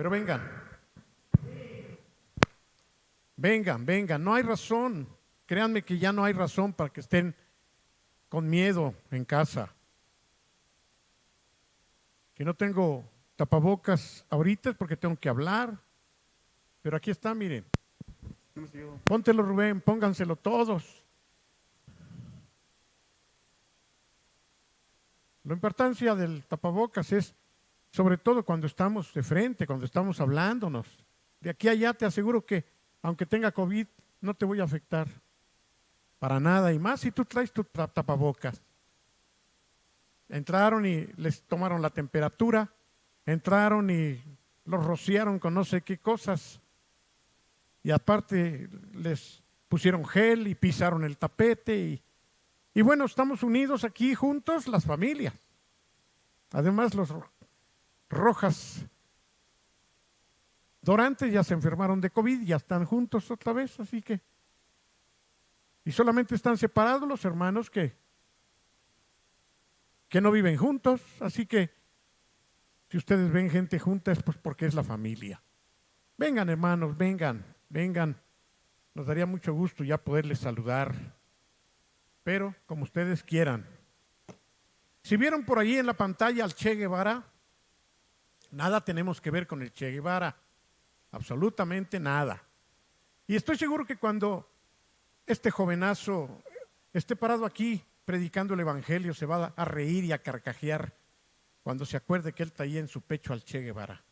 Pero vengan, no hay razón. Créanme que ya no hay razón para que estén con miedo en casa. Que no tengo tapabocas ahorita es porque tengo que hablar. Pero aquí está, miren. Póntelo, Rubén, pónganselo todos. La importancia del tapabocas es, sobre todo cuando estamos de frente, cuando estamos hablándonos. De aquí a allá te aseguro que, aunque tenga COVID, no te voy a afectar para nada. Y más si tú traes tu tapabocas. Entraron y les tomaron la temperatura, entraron y los rociaron con no sé qué cosas. Y aparte les pusieron gel y pisaron el tapete. Y bueno, estamos unidos aquí juntos, las familias. Además, los Rojas Dorantes ya se enfermaron de COVID, ya están juntos otra vez, así que. Y solamente están separados los hermanos que no viven juntos, así que si ustedes ven gente junta es pues porque es la familia. Vengan, hermanos, vengan. Nos daría mucho gusto ya poderles saludar, pero como ustedes quieran. Si vieron por allí en la pantalla al Che Guevara, nada tenemos que ver con el Che Guevara, absolutamente nada. Y estoy seguro que cuando este jovenazo esté parado aquí predicando el Evangelio, se va a reír y a carcajear cuando se acuerde que él traía en su pecho al Che Guevara.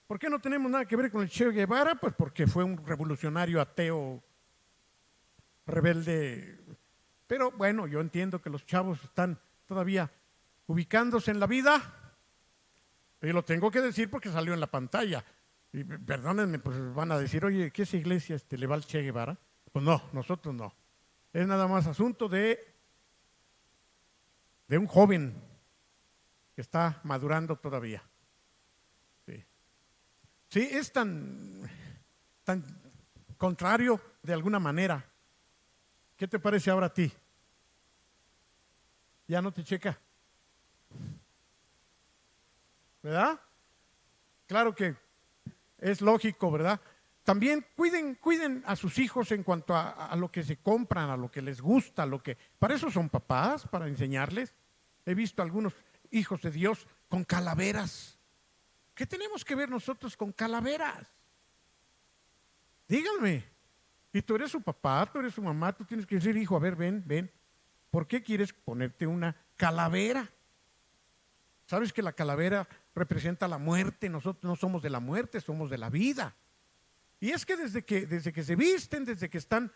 ¿Por qué no tenemos nada que ver con el Che Guevara? Pues porque fue un revolucionario ateo, rebelde. Pero bueno, yo entiendo que los chavos están todavía ubicándose en la vida. Y lo tengo que decir porque salió en la pantalla. Y perdónenme, pues van a decir, oye, ¿qué esa iglesia le va al Che Guevara? Pues no, nosotros no. Es nada más asunto de un joven que está madurando todavía. Sí, es tan contrario de alguna manera. ¿Qué te parece ahora a ti? Ya no te checa. ¿Verdad? Claro que es lógico, ¿verdad? También cuiden a sus hijos en cuanto a lo que se compran, a lo que les gusta, para eso son papás, para enseñarles. He visto algunos hijos de Dios con calaveras. ¿Qué tenemos que ver nosotros con calaveras? Díganme. Y tú eres su papá, tú eres su mamá, tú tienes que decir, hijo, a ver, ven. ¿Por qué quieres ponerte una calavera? ¿Sabes que la calavera representa la muerte? Nosotros no somos de la muerte, somos de la vida. Y es que desde que se visten, desde que están,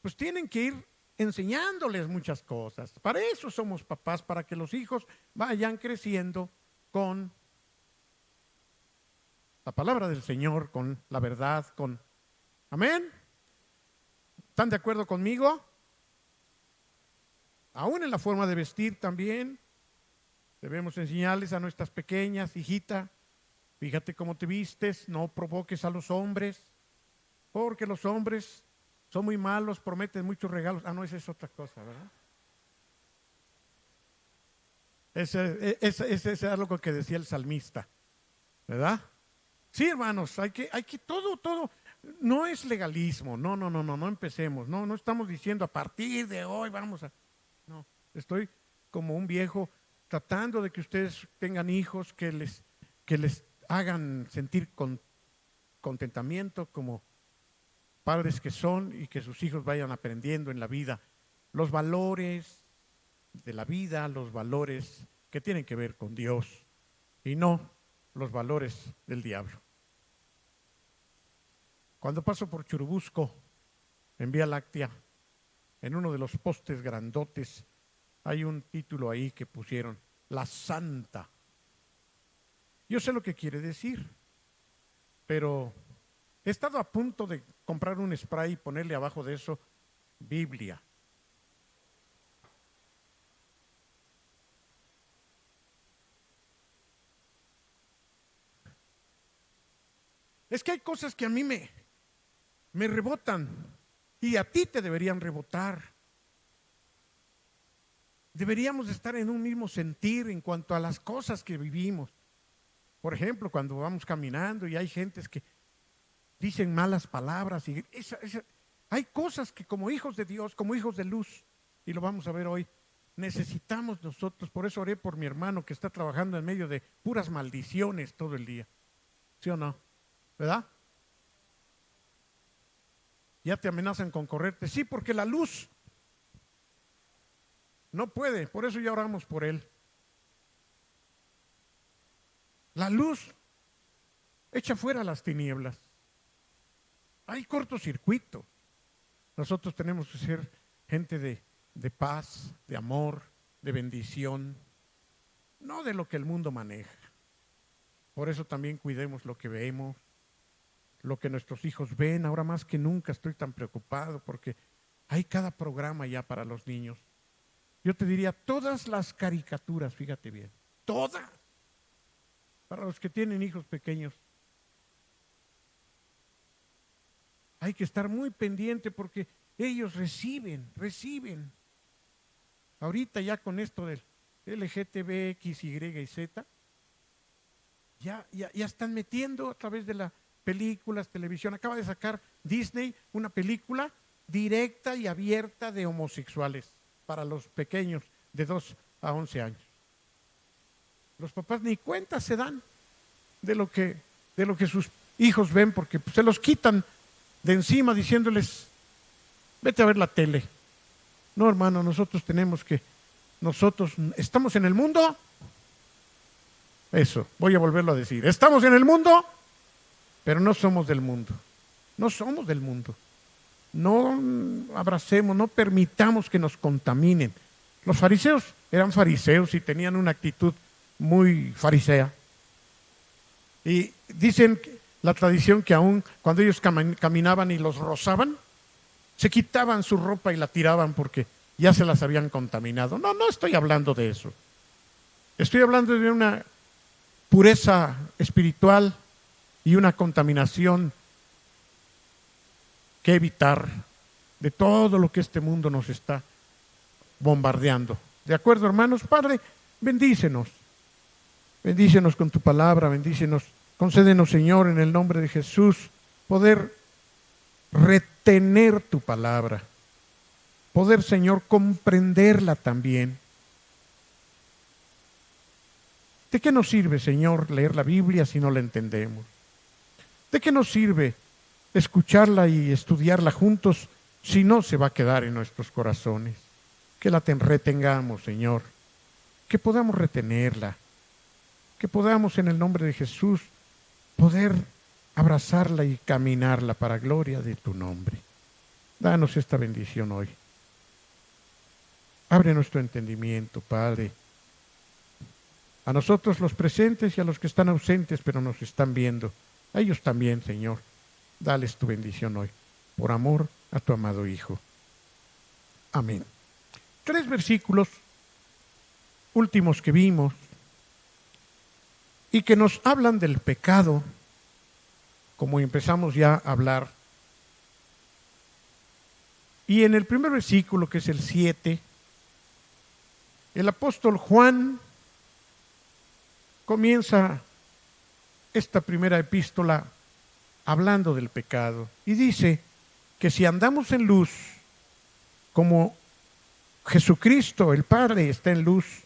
pues tienen que ir enseñándoles muchas cosas. Para eso somos papás, para que los hijos vayan creciendo con la palabra del Señor, con la verdad, ¿amén? ¿Están de acuerdo conmigo? Aún en la forma de vestir también debemos enseñarles a nuestras pequeñas, hijita, fíjate cómo te vistes, no provoques a los hombres, porque los hombres son muy malos, prometen muchos regalos. Ah, no, esa es otra cosa, ¿verdad? Ese es algo que decía el salmista, ¿verdad? Sí, hermanos, hay que todo, no es legalismo, no empecemos, no estamos diciendo a partir de hoy vamos a, no, estoy como un viejo tratando de que ustedes tengan hijos que les hagan sentir contentamiento como padres que son y que sus hijos vayan aprendiendo en la vida los valores de la vida, los valores que tienen que ver con Dios y no los valores del diablo. Cuando paso por Churubusco, en Vía Láctea, en uno de los postes grandotes, hay un título ahí que pusieron, La Santa. Yo sé lo que quiere decir, pero he estado a punto de comprar un spray y ponerle abajo de eso, Biblia. Es que hay cosas que a mí me rebotan y a ti te deberían rebotar. Deberíamos estar en un mismo sentir en cuanto a las cosas que vivimos. Por ejemplo, cuando vamos caminando y hay gentes que dicen malas palabras y hay cosas que como hijos de Dios, como hijos de luz, y lo vamos a ver hoy, necesitamos nosotros. Por eso oré por mi hermano que está trabajando en medio de puras maldiciones todo el día. ¿Sí o no? ¿Verdad? Ya te amenazan con correrte. Sí, porque la luz no puede. Por eso ya oramos por él. La luz echa fuera las tinieblas. Hay cortocircuito. Nosotros tenemos que ser gente de paz, de amor, de bendición, no de lo que el mundo maneja. Por eso también cuidemos lo que vemos, lo que nuestros hijos ven. Ahora más que nunca estoy tan preocupado porque hay cada programa ya para los niños. Yo te diría todas las caricaturas, fíjate bien, todas. Para los que tienen hijos pequeños, hay que estar muy pendiente porque ellos reciben. Ahorita ya con esto del LGTB, X, Y y Z, ya están metiendo a través de las películas, televisión. Acaba de sacar Disney una película directa y abierta de homosexuales para los pequeños de 2 a 11 años. Los papás ni cuenta se dan de lo que sus hijos ven, porque se los quitan de encima diciéndoles, vete a ver la tele. No, hermano, nosotros estamos en el mundo. Eso, voy a volverlo a decir. Estamos en el mundo, pero no somos del mundo. No somos del mundo. No abracemos, no permitamos que nos contaminen. Los fariseos eran fariseos y tenían una actitud muy farisea. Y dicen la tradición que aún cuando ellos caminaban y los rozaban, se quitaban su ropa y la tiraban porque ya se las habían contaminado. No estoy hablando de eso. Estoy hablando de una pureza espiritual y una contaminación que evitar de todo lo que este mundo nos está bombardeando. ¿De acuerdo, hermanos? Padre, bendícenos. Bendícenos con tu palabra, bendícenos. Concédenos, Señor, en el nombre de Jesús, poder retener tu palabra. Poder, Señor, comprenderla también. ¿De qué nos sirve, Señor, leer la Biblia si no la entendemos? ¿De qué nos sirve escucharla y estudiarla juntos si no se va a quedar en nuestros corazones? Que la retengamos, Señor. Que podamos retenerla. Que podamos, en el nombre de Jesús, poder abrazarla y caminarla para gloria de tu nombre. Danos esta bendición hoy. Abre nuestro entendimiento, Padre. A nosotros los presentes y a los que están ausentes, pero nos están viendo. A ellos también, Señor. Dales tu bendición hoy, por amor a tu amado Hijo. Amén. 3 versículos últimos que vimos y que nos hablan del pecado, como empezamos ya a hablar. Y en el primer versículo, que es el 7, el apóstol Juan comienza esta primera epístola hablando del pecado y dice que si andamos en luz, como Jesucristo, el Padre, está en luz,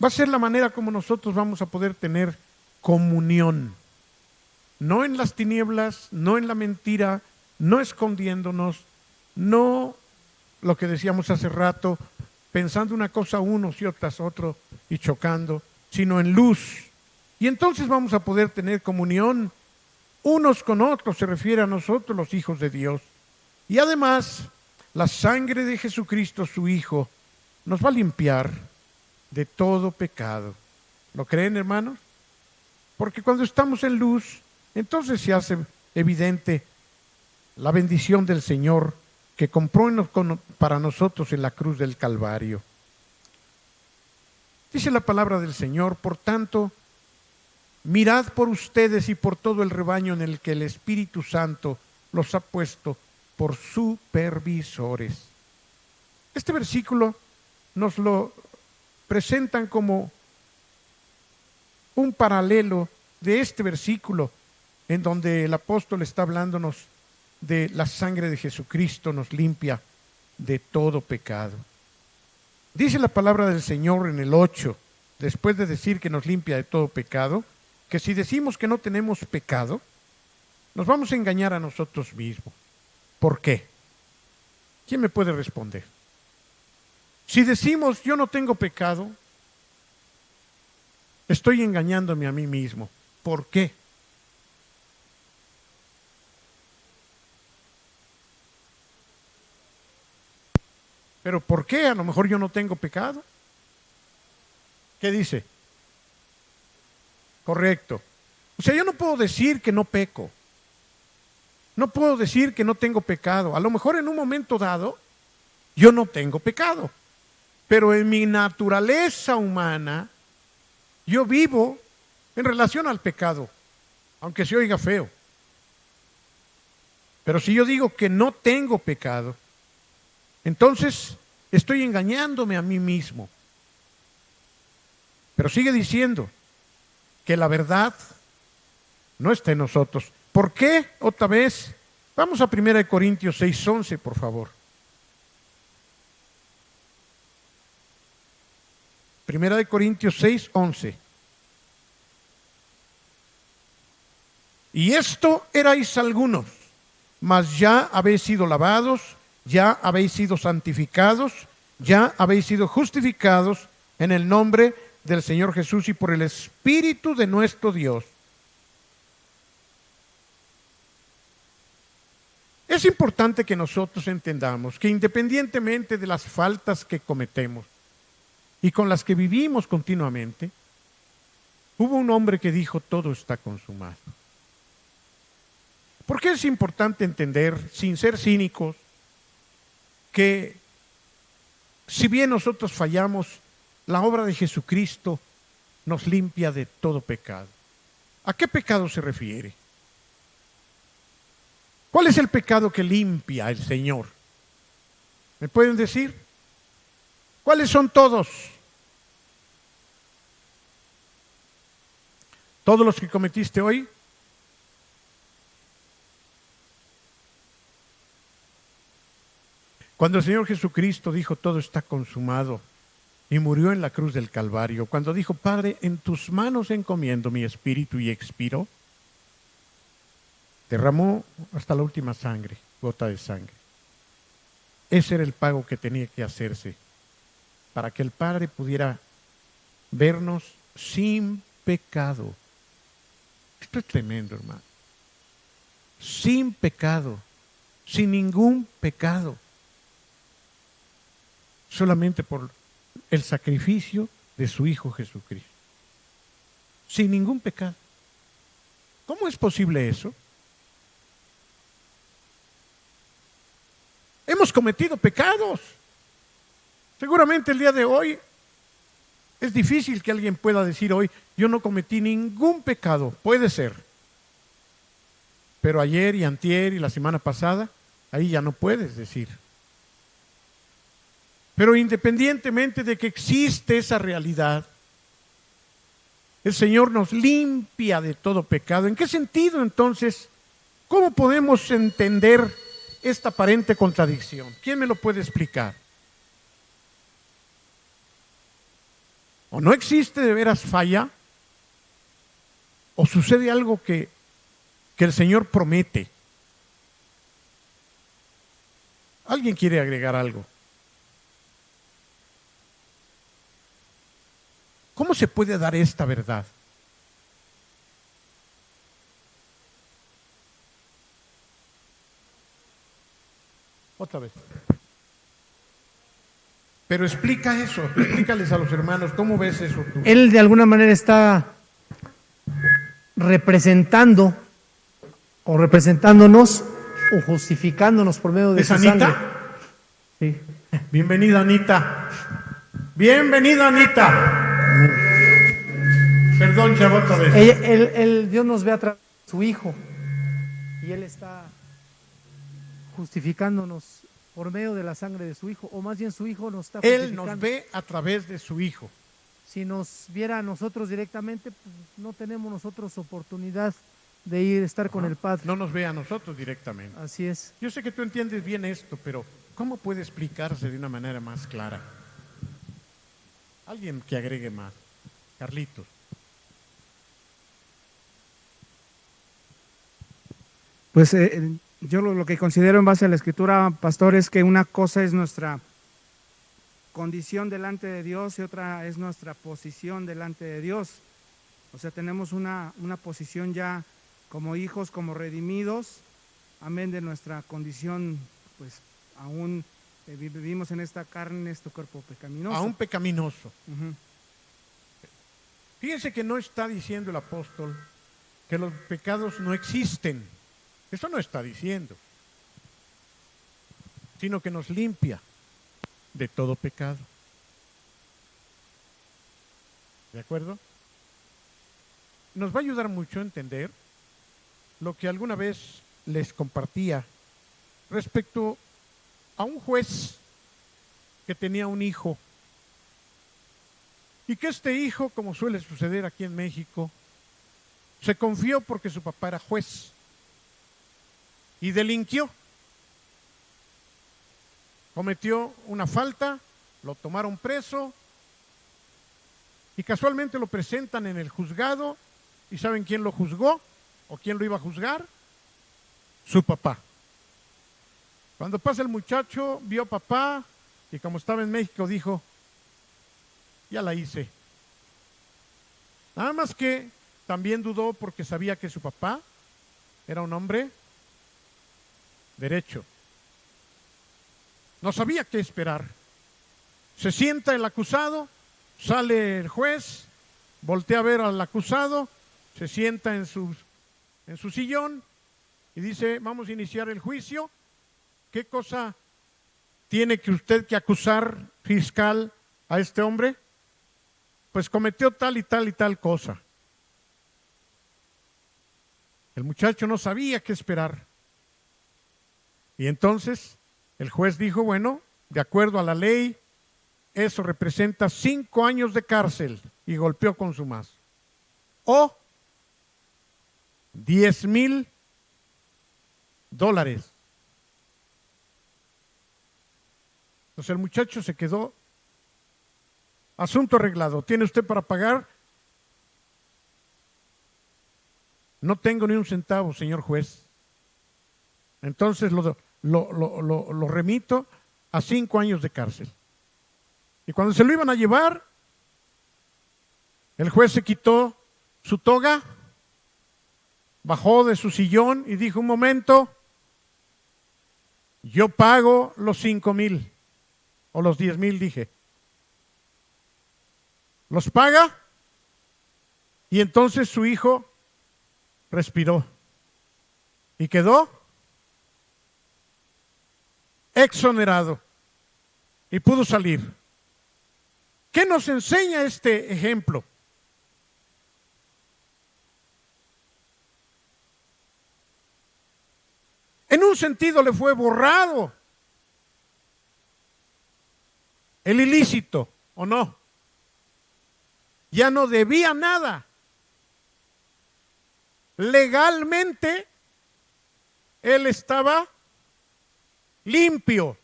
va a ser la manera como nosotros vamos a poder tener comunión. No en las tinieblas, no en la mentira, no escondiéndonos, no lo que decíamos hace rato, pensando una cosa unos y otras otro y chocando, sino en luz. Y entonces vamos a poder tener comunión unos con otros, se refiere a nosotros los hijos de Dios. Y además, la sangre de Jesucristo, su Hijo, nos va a limpiar de todo pecado. ¿Lo creen, hermanos? Porque cuando estamos en luz, entonces se hace evidente la bendición del Señor que compró para nosotros en la cruz del Calvario. Dice la palabra del Señor: por tanto, mirad por ustedes y por todo el rebaño en el que el Espíritu Santo los ha puesto por supervisores. Este versículo nos lo presentan como un paralelo de este versículo en donde el apóstol está hablándonos de la sangre de Jesucristo nos limpia de todo pecado. Dice la palabra del Señor en el 8, después de decir que nos limpia de todo pecado, que si decimos que no tenemos pecado, nos vamos a engañar a nosotros mismos. ¿Por qué? ¿Quién me puede responder? Si decimos yo no tengo pecado, estoy engañándome a mí mismo. ¿Por qué? ¿Pero por qué? A lo mejor yo no tengo pecado. ¿Qué dice? Correcto. O sea, yo no puedo decir que no peco. No puedo decir que no tengo pecado. A lo mejor en un momento dado yo no tengo pecado. Pero en mi naturaleza humana yo vivo en relación al pecado, aunque se oiga feo. Pero si yo digo que no tengo pecado, entonces estoy engañándome a mí mismo. Pero sigue diciendo que la verdad no está en nosotros. ¿Por qué? Otra vez, vamos a 1 Corintios 6:11, por favor. 1 Corintios 6:11. Y esto erais algunos, mas ya habéis sido lavados, ya habéis sido santificados, ya habéis sido justificados en el nombre del Señor Jesús y por el Espíritu de nuestro Dios. Es importante que nosotros entendamos que independientemente de las faltas que cometemos y con las que vivimos continuamente, hubo un hombre que dijo: todo está consumado. ¿Por qué es importante entender, sin ser cínicos, que si bien nosotros fallamos, la obra de Jesucristo nos limpia de todo pecado? ¿A qué pecado se refiere? ¿Cuál es el pecado que limpia el Señor? ¿Me pueden decir? ¿Cuáles son todos? ¿Todos los que cometiste hoy? Cuando el Señor Jesucristo dijo todo está consumado y murió en la cruz del Calvario, cuando dijo: Padre, en tus manos encomiendo mi espíritu, y expiró, derramó hasta la última sangre, gota de sangre. Ese era el pago que tenía que hacerse para que el Padre pudiera vernos sin pecado. Esto es tremendo, hermano. Sin pecado, sin ningún pecado. Solamente por el sacrificio de su Hijo Jesucristo. Sin ningún pecado. ¿Cómo es posible eso? Hemos cometido pecados. Seguramente el día de hoy es difícil que alguien pueda decir hoy: yo no cometí ningún pecado. Puede ser. Pero ayer y antier y la semana pasada, ahí ya no puedes decir. Pero independientemente de que existe esa realidad, el Señor nos limpia de todo pecado. ¿En qué sentido entonces? ¿Cómo podemos entender esta aparente contradicción? ¿Quién me lo puede explicar? ¿O no existe de veras falla? ¿O sucede algo que el Señor promete? ¿Alguien quiere agregar algo? ¿Cómo se puede dar esta verdad? Otra vez. Pero explica eso, explícales a los hermanos, ¿cómo ves eso tú? Él de alguna manera está representando o representándonos o justificándonos por medio de ¿Es su Anita? sangre. Sí. Bienvenida, Anita. Bienvenida, Anita. Perdón, chavo, otra vez. Dios nos ve a través de su Hijo y Él está justificándonos por medio de la sangre de su Hijo, o más bien su Hijo nos está justificando. Él nos ve a través de su Hijo. Si nos viera a nosotros directamente, pues no tenemos nosotros oportunidad de ir a estar con el Padre. No nos ve a nosotros directamente. Así es. Yo sé que tú entiendes bien esto, pero ¿cómo puede explicarse de una manera más clara? Alguien que agregue más. Carlitos. Pues yo lo que considero en base a la Escritura, pastor, es que una cosa es nuestra condición delante de Dios y otra es nuestra posición delante de Dios. O sea, tenemos una posición ya como hijos, como redimidos, amén, de nuestra condición, pues aún vivimos en esta carne, en este cuerpo pecaminoso. Aún pecaminoso. Uh-huh. Fíjense que no está diciendo el apóstol que los pecados no existen. Eso no está diciendo. Sino que nos limpia de todo pecado. ¿De acuerdo? Nos va a ayudar mucho a entender lo que alguna vez les compartía respecto a un juez que tenía un hijo y que este hijo, como suele suceder aquí en México, se confió porque su papá era juez y delinquió. Cometió una falta, lo tomaron preso y casualmente lo presentan en el juzgado. ¿Y saben quién lo juzgó? ¿O quién lo iba a juzgar? Su papá. Cuando pasa el muchacho, vio a papá y como estaba en México dijo, ya la hice. Nada más que también dudó porque sabía que su papá era un hombre derecho. No sabía qué esperar. Se sienta el acusado, sale el juez, voltea a ver al acusado, se sienta en su sillón y dice, vamos a iniciar el juicio. ¿Qué cosa tiene que usted que acusar, fiscal, a este hombre? Pues cometió tal y tal y tal cosa. El muchacho no sabía qué esperar. Y entonces el juez dijo, bueno, de acuerdo a la ley, eso representa 5 años de cárcel, y golpeó con su mazo. O $10,000. Entonces el muchacho se quedó, asunto arreglado, ¿tiene usted para pagar? No tengo ni un centavo, señor juez. Entonces lo remito a 5 años de cárcel. Y cuando se lo iban a llevar, el juez se quitó su toga, bajó de su sillón y dijo, un momento, yo pago los 5,000 o los 10,000, dije. Los paga y entonces su hijo respiró y quedó exonerado y pudo salir. ¿Qué nos enseña este ejemplo? En un sentido le fue borrado el ilícito, ¿o no? Ya no debía nada. Legalmente él estaba limpio.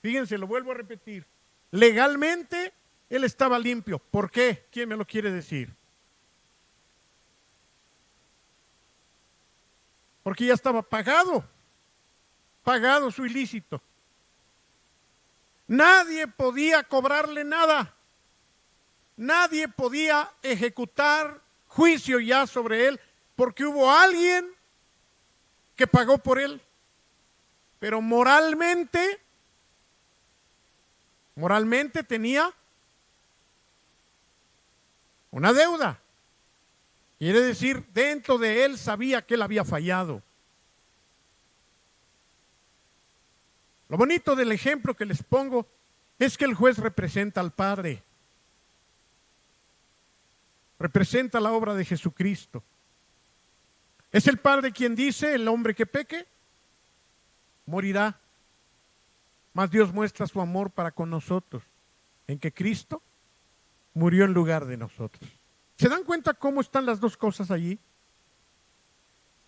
Fíjense, lo vuelvo a repetir. Legalmente él estaba limpio. ¿Por qué? ¿Quién me lo quiere decir? Porque ya estaba pagado su ilícito. Nadie podía cobrarle nada. Nadie podía ejecutar juicio ya sobre él, porque hubo alguien que pagó por él. Pero moralmente tenía una deuda. Quiere decir, dentro de él sabía que él había fallado. Lo bonito del ejemplo que les pongo es que el juez representa al Padre. Representa la obra de Jesucristo. Es el Padre quien dice, el hombre que peque, morirá. Mas Dios muestra su amor para con nosotros, en que Cristo murió en lugar de nosotros. ¿Se dan cuenta cómo están las dos cosas allí?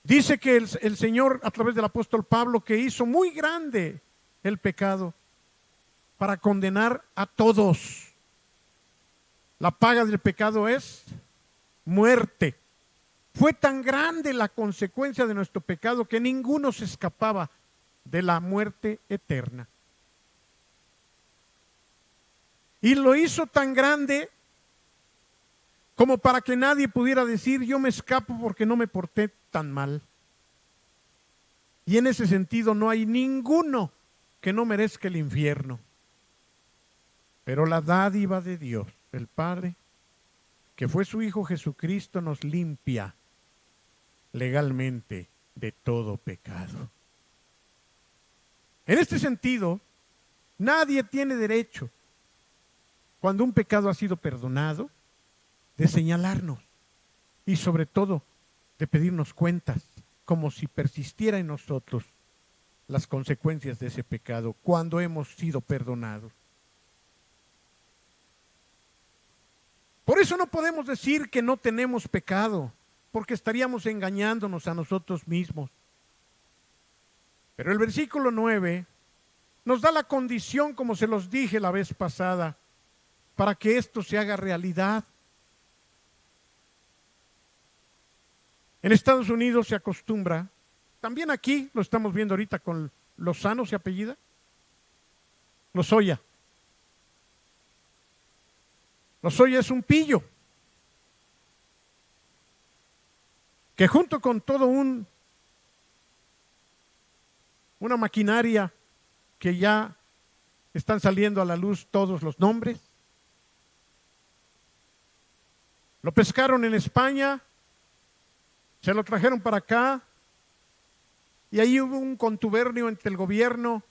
Dice que el Señor, a través del apóstol Pablo, que hizo muy grande el pecado para condenar a todos. La paga del pecado es muerte. Fue tan grande la consecuencia de nuestro pecado que ninguno se escapaba de la muerte eterna. Y lo hizo tan grande como para que nadie pudiera decir, yo me escapo porque no me porté tan mal. Y en ese sentido no hay ninguno que no merezca el infierno. Pero la dádiva de Dios, el Padre, que fue su Hijo Jesucristo, nos limpia legalmente de todo pecado. En este sentido, nadie tiene derecho, cuando un pecado ha sido perdonado, de señalarnos y sobre todo de pedirnos cuentas, como si persistiera en nosotros las consecuencias de ese pecado cuando hemos sido perdonados. Por eso no podemos decir que no tenemos pecado, porque estaríamos engañándonos a nosotros mismos. Pero el versículo 9 nos da la condición, como se los dije la vez pasada, para que esto se haga realidad. En Estados Unidos se acostumbra, también aquí lo estamos viendo ahorita con Lozano, ¿se apellida? Lozoya. Lozoya es un pillo que junto con todo una maquinaria que ya están saliendo a la luz todos los nombres, lo pescaron en España, se lo trajeron para acá y ahí hubo un contubernio entre el gobierno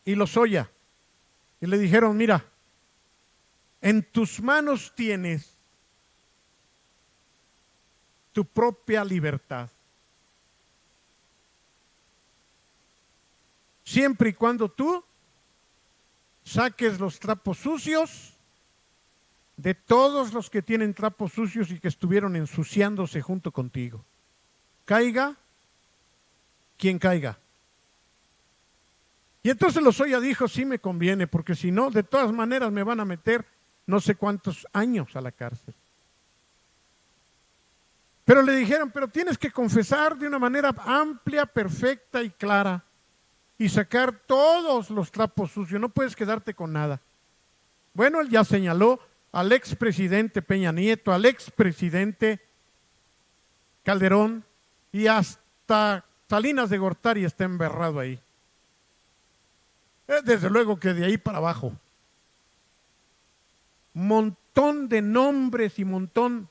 y Lozoya. Y le dijeron, mira, en tus manos tienes tu propia libertad. Siempre y cuando tú saques los trapos sucios de todos los que tienen trapos sucios y que estuvieron ensuciándose junto contigo. Caiga quien caiga. Y entonces Lozoya dijo, sí me conviene, porque si no, de todas maneras me van a meter no sé cuántos años a la cárcel. Pero le dijeron, pero tienes que confesar de una manera amplia, perfecta y clara y sacar todos los trapos sucios, no puedes quedarte con nada. Bueno, él ya señaló al expresidente Peña Nieto, al expresidente Calderón y hasta Salinas de Gortari está embarrado ahí. Desde luego que de ahí para abajo. Montón de nombres y montón.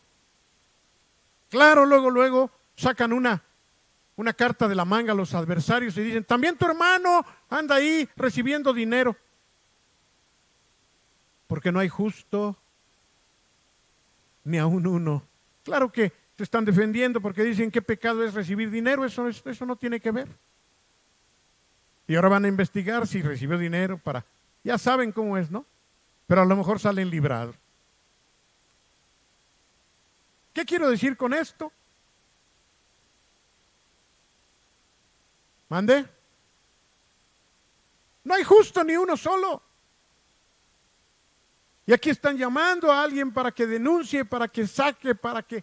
Claro, luego sacan una carta de la manga a los adversarios y dicen, también tu hermano anda ahí recibiendo dinero. Porque no hay justo ni aún uno. Claro que se están defendiendo porque dicen qué pecado es recibir dinero, eso no tiene que ver. Y ahora van a investigar si recibió dinero para, ya saben cómo es, ¿no? Pero a lo mejor salen librados. ¿Qué quiero decir con esto? ¿Mande? No hay justo ni uno solo. Y aquí están llamando a alguien para que denuncie, para que saque, para que...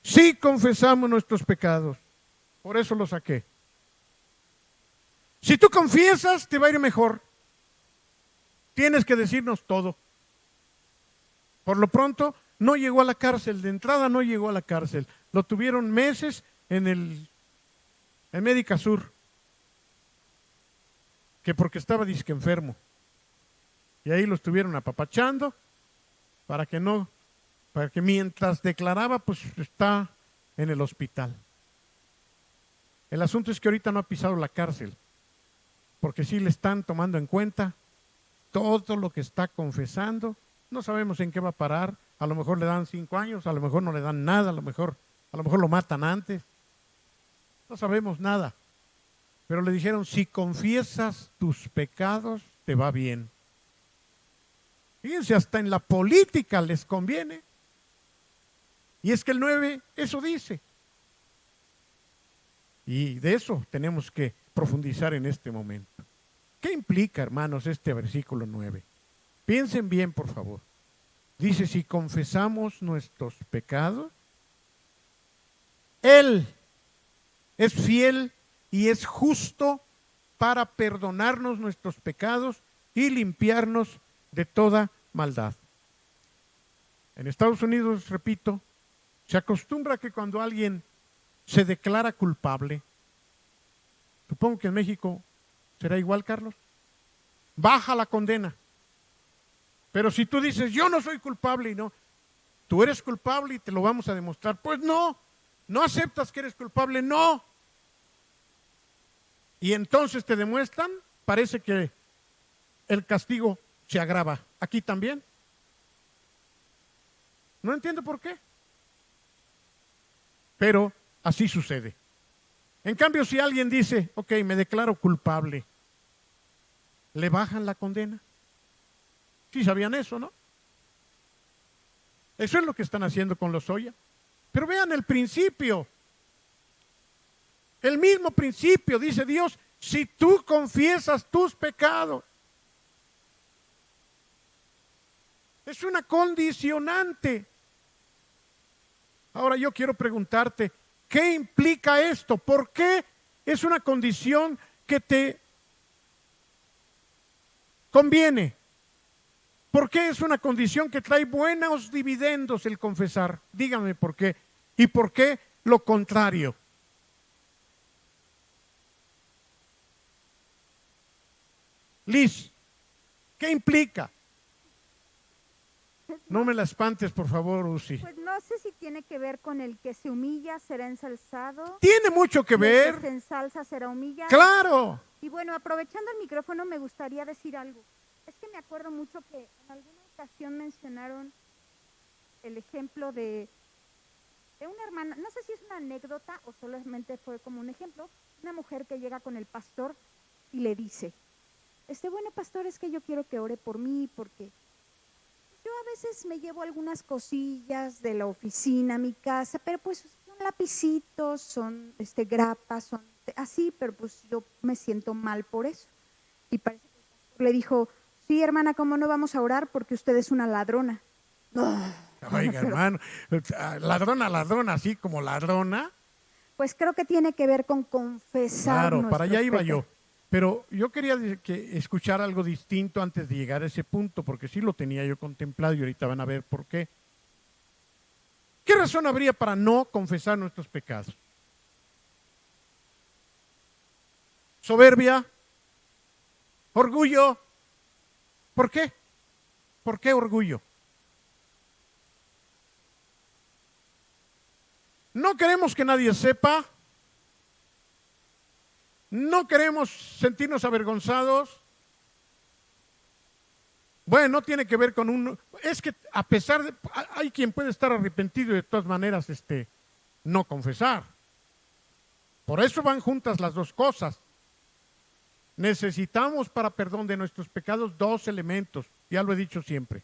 Sí confesamos nuestros pecados, por eso lo saqué. Si tú confiesas, te va a ir mejor. Tienes que decirnos todo. Por lo pronto, no llegó a la cárcel, de entrada no llegó a la cárcel. Lo tuvieron meses en Médica Sur, que porque estaba disque enfermo. Y ahí lo estuvieron apapachando para que mientras declaraba, pues está en el hospital. El asunto es que ahorita no ha pisado la cárcel, porque sí le están tomando en cuenta todo lo que está confesando. No sabemos en qué va a parar. A lo mejor le dan 5 años, a lo mejor no le dan nada, a lo mejor lo matan antes. no sabemos nada. Pero le dijeron, si confiesas tus pecados, te va bien. Fíjense, hasta en la política les conviene. Y es que el 9 eso dice. Y de eso tenemos que profundizar en este momento. ¿Qué implica, hermanos, este versículo 9? Piensen bien, por favor. Dice, si confesamos nuestros pecados, Él es fiel y es justo para perdonarnos nuestros pecados y limpiarnos de toda maldad. En Estados Unidos, repito, se acostumbra que cuando alguien se declara culpable, supongo que en México será igual, Carlos, baja la condena. Pero si tú dices, yo no soy culpable, y no, tú eres culpable y te lo vamos a demostrar, pues no aceptas que eres culpable, no. Y entonces te demuestran, parece que el castigo se agrava. Aquí también. No entiendo por qué. Pero así sucede. En cambio, si alguien dice, ok, me declaro culpable, ¿le bajan la condena? Sí sabían eso, ¿no? Eso es lo que están haciendo con Lozoya. Pero vean el principio. El mismo principio, dice Dios, si tú confiesas tus pecados. Es una condicionante. Ahora yo quiero preguntarte, ¿qué implica esto? ¿Por qué es una condición que te conviene? ¿Por qué es una condición que trae buenos dividendos el confesar? Dígame por qué. ¿Y por qué lo contrario? Liz, ¿qué implica? No me la espantes, por favor, Uzi. Pues no sé si tiene que ver con el que se humilla será ensalzado. Tiene mucho que Y el ver. que se ensalza será humillado. Claro. Y bueno, aprovechando el micrófono, me gustaría decir algo. Es que me acuerdo mucho que en alguna ocasión mencionaron el ejemplo de una hermana, no sé si es una anécdota o solamente fue como un ejemplo, una mujer que llega con el pastor y le dice, bueno pastor, es que yo quiero que ore por mí porque yo a veces me llevo algunas cosillas de la oficina a mi casa, pero pues son lapicitos, son grapas, son así, pero pues yo me siento mal por eso. Y parece que el pastor le dijo, sí hermana, ¿cómo no vamos a orar? Porque usted es una ladrona. Oiga, hermano, ladrona, así como ladrona. Pues creo que tiene que ver con confesar. Claro, para allá iba pecados. yo. Pero yo quería escuchar algo distinto antes de llegar a ese punto, porque sí lo tenía yo contemplado y ahorita van a ver por qué. ¿Qué razón habría para no confesar nuestros pecados? ¿Soberbia? ¿Orgullo? ¿Por qué? ¿Por qué orgullo? No queremos que nadie sepa. No queremos sentirnos avergonzados. Bueno, tiene que ver con es que a pesar de, hay quien puede estar arrepentido y de todas maneras, no confesar. Por eso van juntas las dos cosas. Necesitamos para perdón de nuestros pecados dos elementos, ya lo he dicho siempre.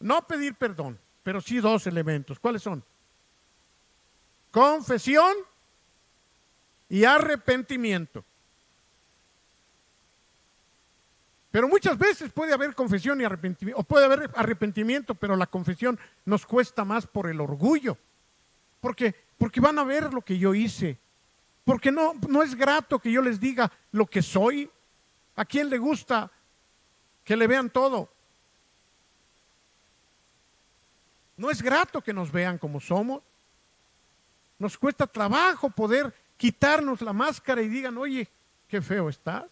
No pedir perdón, pero sí dos elementos. ¿Cuáles son? Confesión y arrepentimiento. Pero muchas veces puede haber confesión y arrepentimiento, o puede haber arrepentimiento, pero la confesión nos cuesta más por el orgullo. Porque van a ver lo que yo hice. Porque no es grato que yo les diga lo que soy. ¿A quién le gusta que le vean todo? No es grato que nos vean como somos. Nos cuesta trabajo poder quitarnos la máscara y digan, oye, qué feo estás.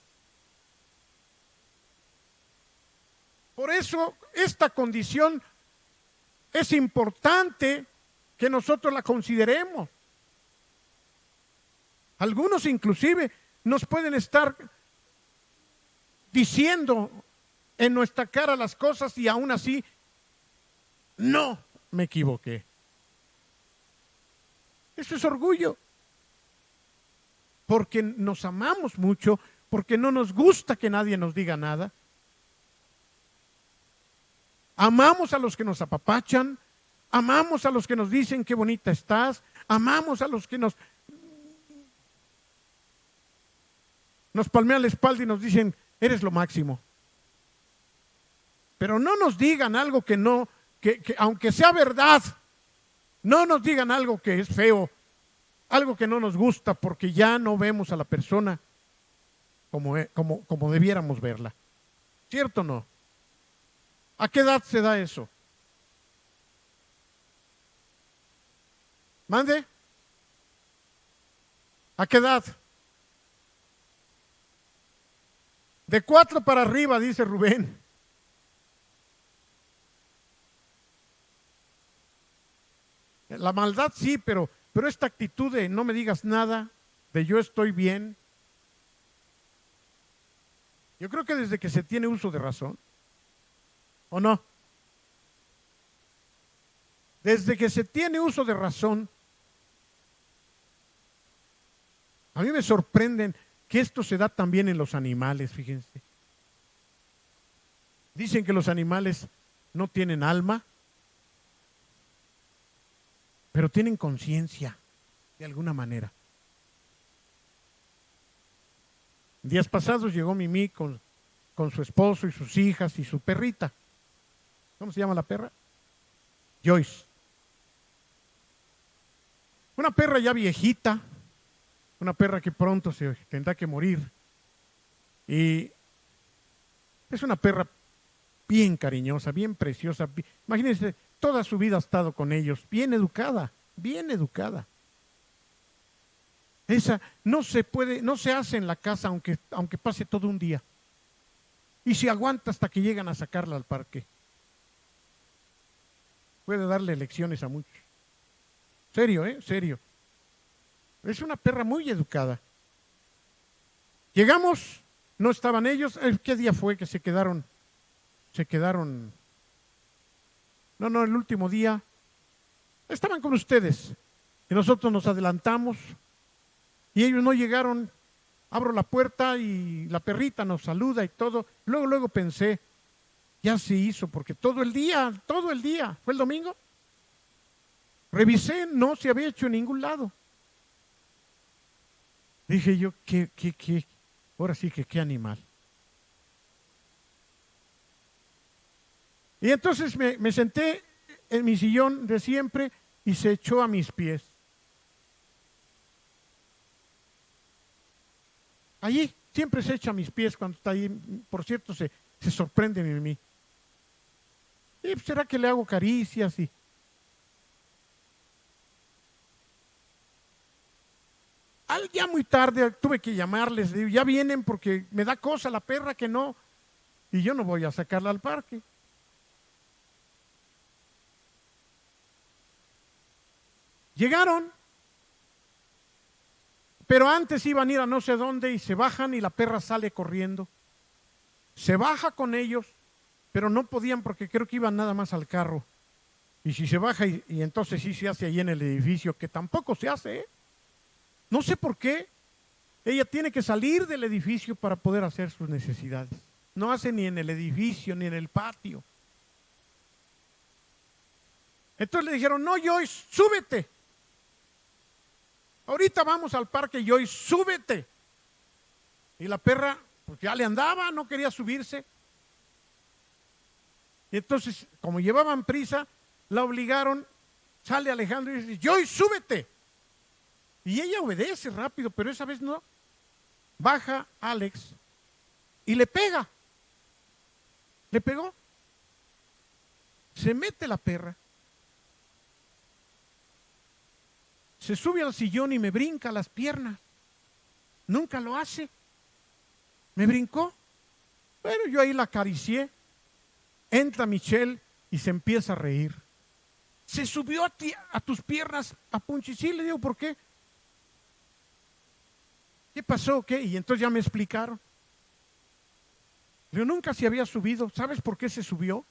Por eso esta condición es importante que nosotros la consideremos. Algunos inclusive nos pueden estar diciendo en nuestra cara las cosas y aún así, no, me equivoqué. Eso es orgullo. porque nos amamos mucho, porque no nos gusta que nadie nos diga nada. Amamos a los que nos apapachan, amamos a los que nos dicen qué bonita estás, amamos a los que nos palmean la espalda y nos dicen, eres lo máximo. Pero no nos digan algo que no, que aunque sea verdad, no nos digan algo que es feo, algo que no nos gusta, porque ya no vemos a la persona como debiéramos verla. ¿Cierto o no? ¿A qué edad se da eso? ¿Mande? ¿A qué edad? De 4 para arriba, dice Rubén. La maldad sí, pero esta actitud de no me digas nada, de yo estoy bien, yo creo que desde que se tiene uso de razón, ¿o no? Desde que se tiene uso de razón, a mí me sorprenden que esto se da también en los animales, fíjense. Dicen que los animales no tienen alma, pero tienen conciencia, de alguna manera. Días pasados llegó Mimi con su esposo y sus hijas y su perrita. ¿Cómo se llama la perra? Joyce. Una perra ya viejita, una perra que pronto se tendrá que morir. Y es una perra bien cariñosa, bien preciosa. Imagínense, toda su vida ha estado con ellos, bien educada, bien educada. Esa no se hace en la casa aunque pase todo un día. Y se aguanta hasta que llegan a sacarla al parque. Puede darle lecciones a muchos. Serio, serio. Es una perra muy educada. Llegamos, no estaban ellos. ¿Qué día fue que se quedaron? No, el último día. Estaban con ustedes. Y nosotros nos adelantamos. Y ellos no llegaron. Abro la puerta y la perrita nos saluda y todo. Luego pensé, ya se hizo, porque todo el día, ¿fue el domingo? Revisé, no se había hecho en ningún lado. Dije yo, ahora sí que qué animal. Y entonces me senté en mi sillón de siempre y se echó a mis pies. Allí siempre se echa a mis pies cuando está ahí. Por cierto, se sorprenden en mí. Y será que le hago caricias y... Ya muy tarde tuve que llamarles, digo, ya vienen porque me da cosa la perra que no, y yo no voy a sacarla al parque. Llegaron, pero antes iban a ir a no sé dónde y se bajan y la perra sale corriendo. Se baja con ellos, pero no podían porque creo que iban nada más al carro. Y si se baja y entonces sí se hace ahí en el edificio, que tampoco se hace, ¿eh? No sé por qué. Ella tiene que salir del edificio para poder hacer sus necesidades. No hace ni en el edificio ni en el patio. Entonces le dijeron, no, Joyce, súbete. Ahorita vamos al parque, Joyce, súbete. Y la perra, pues ya le andaba, no quería subirse. Y entonces, como llevaban prisa, la obligaron, sale Alejandro y dice, Joyce, súbete. Y ella obedece rápido, pero esa vez no. Baja Alex y le pega. Le pegó. Se mete la perra. Se sube al sillón y me brinca las piernas. Nunca lo hace. Me brincó. Bueno, yo ahí la acaricié. Entra Michelle y se empieza a reír. Se subió a tus piernas a Punchi. Le digo, ¿por qué? ¿Qué pasó? ¿Qué? Y entonces ya me explicaron. Yo nunca se había subido. ¿Sabes por qué se subió?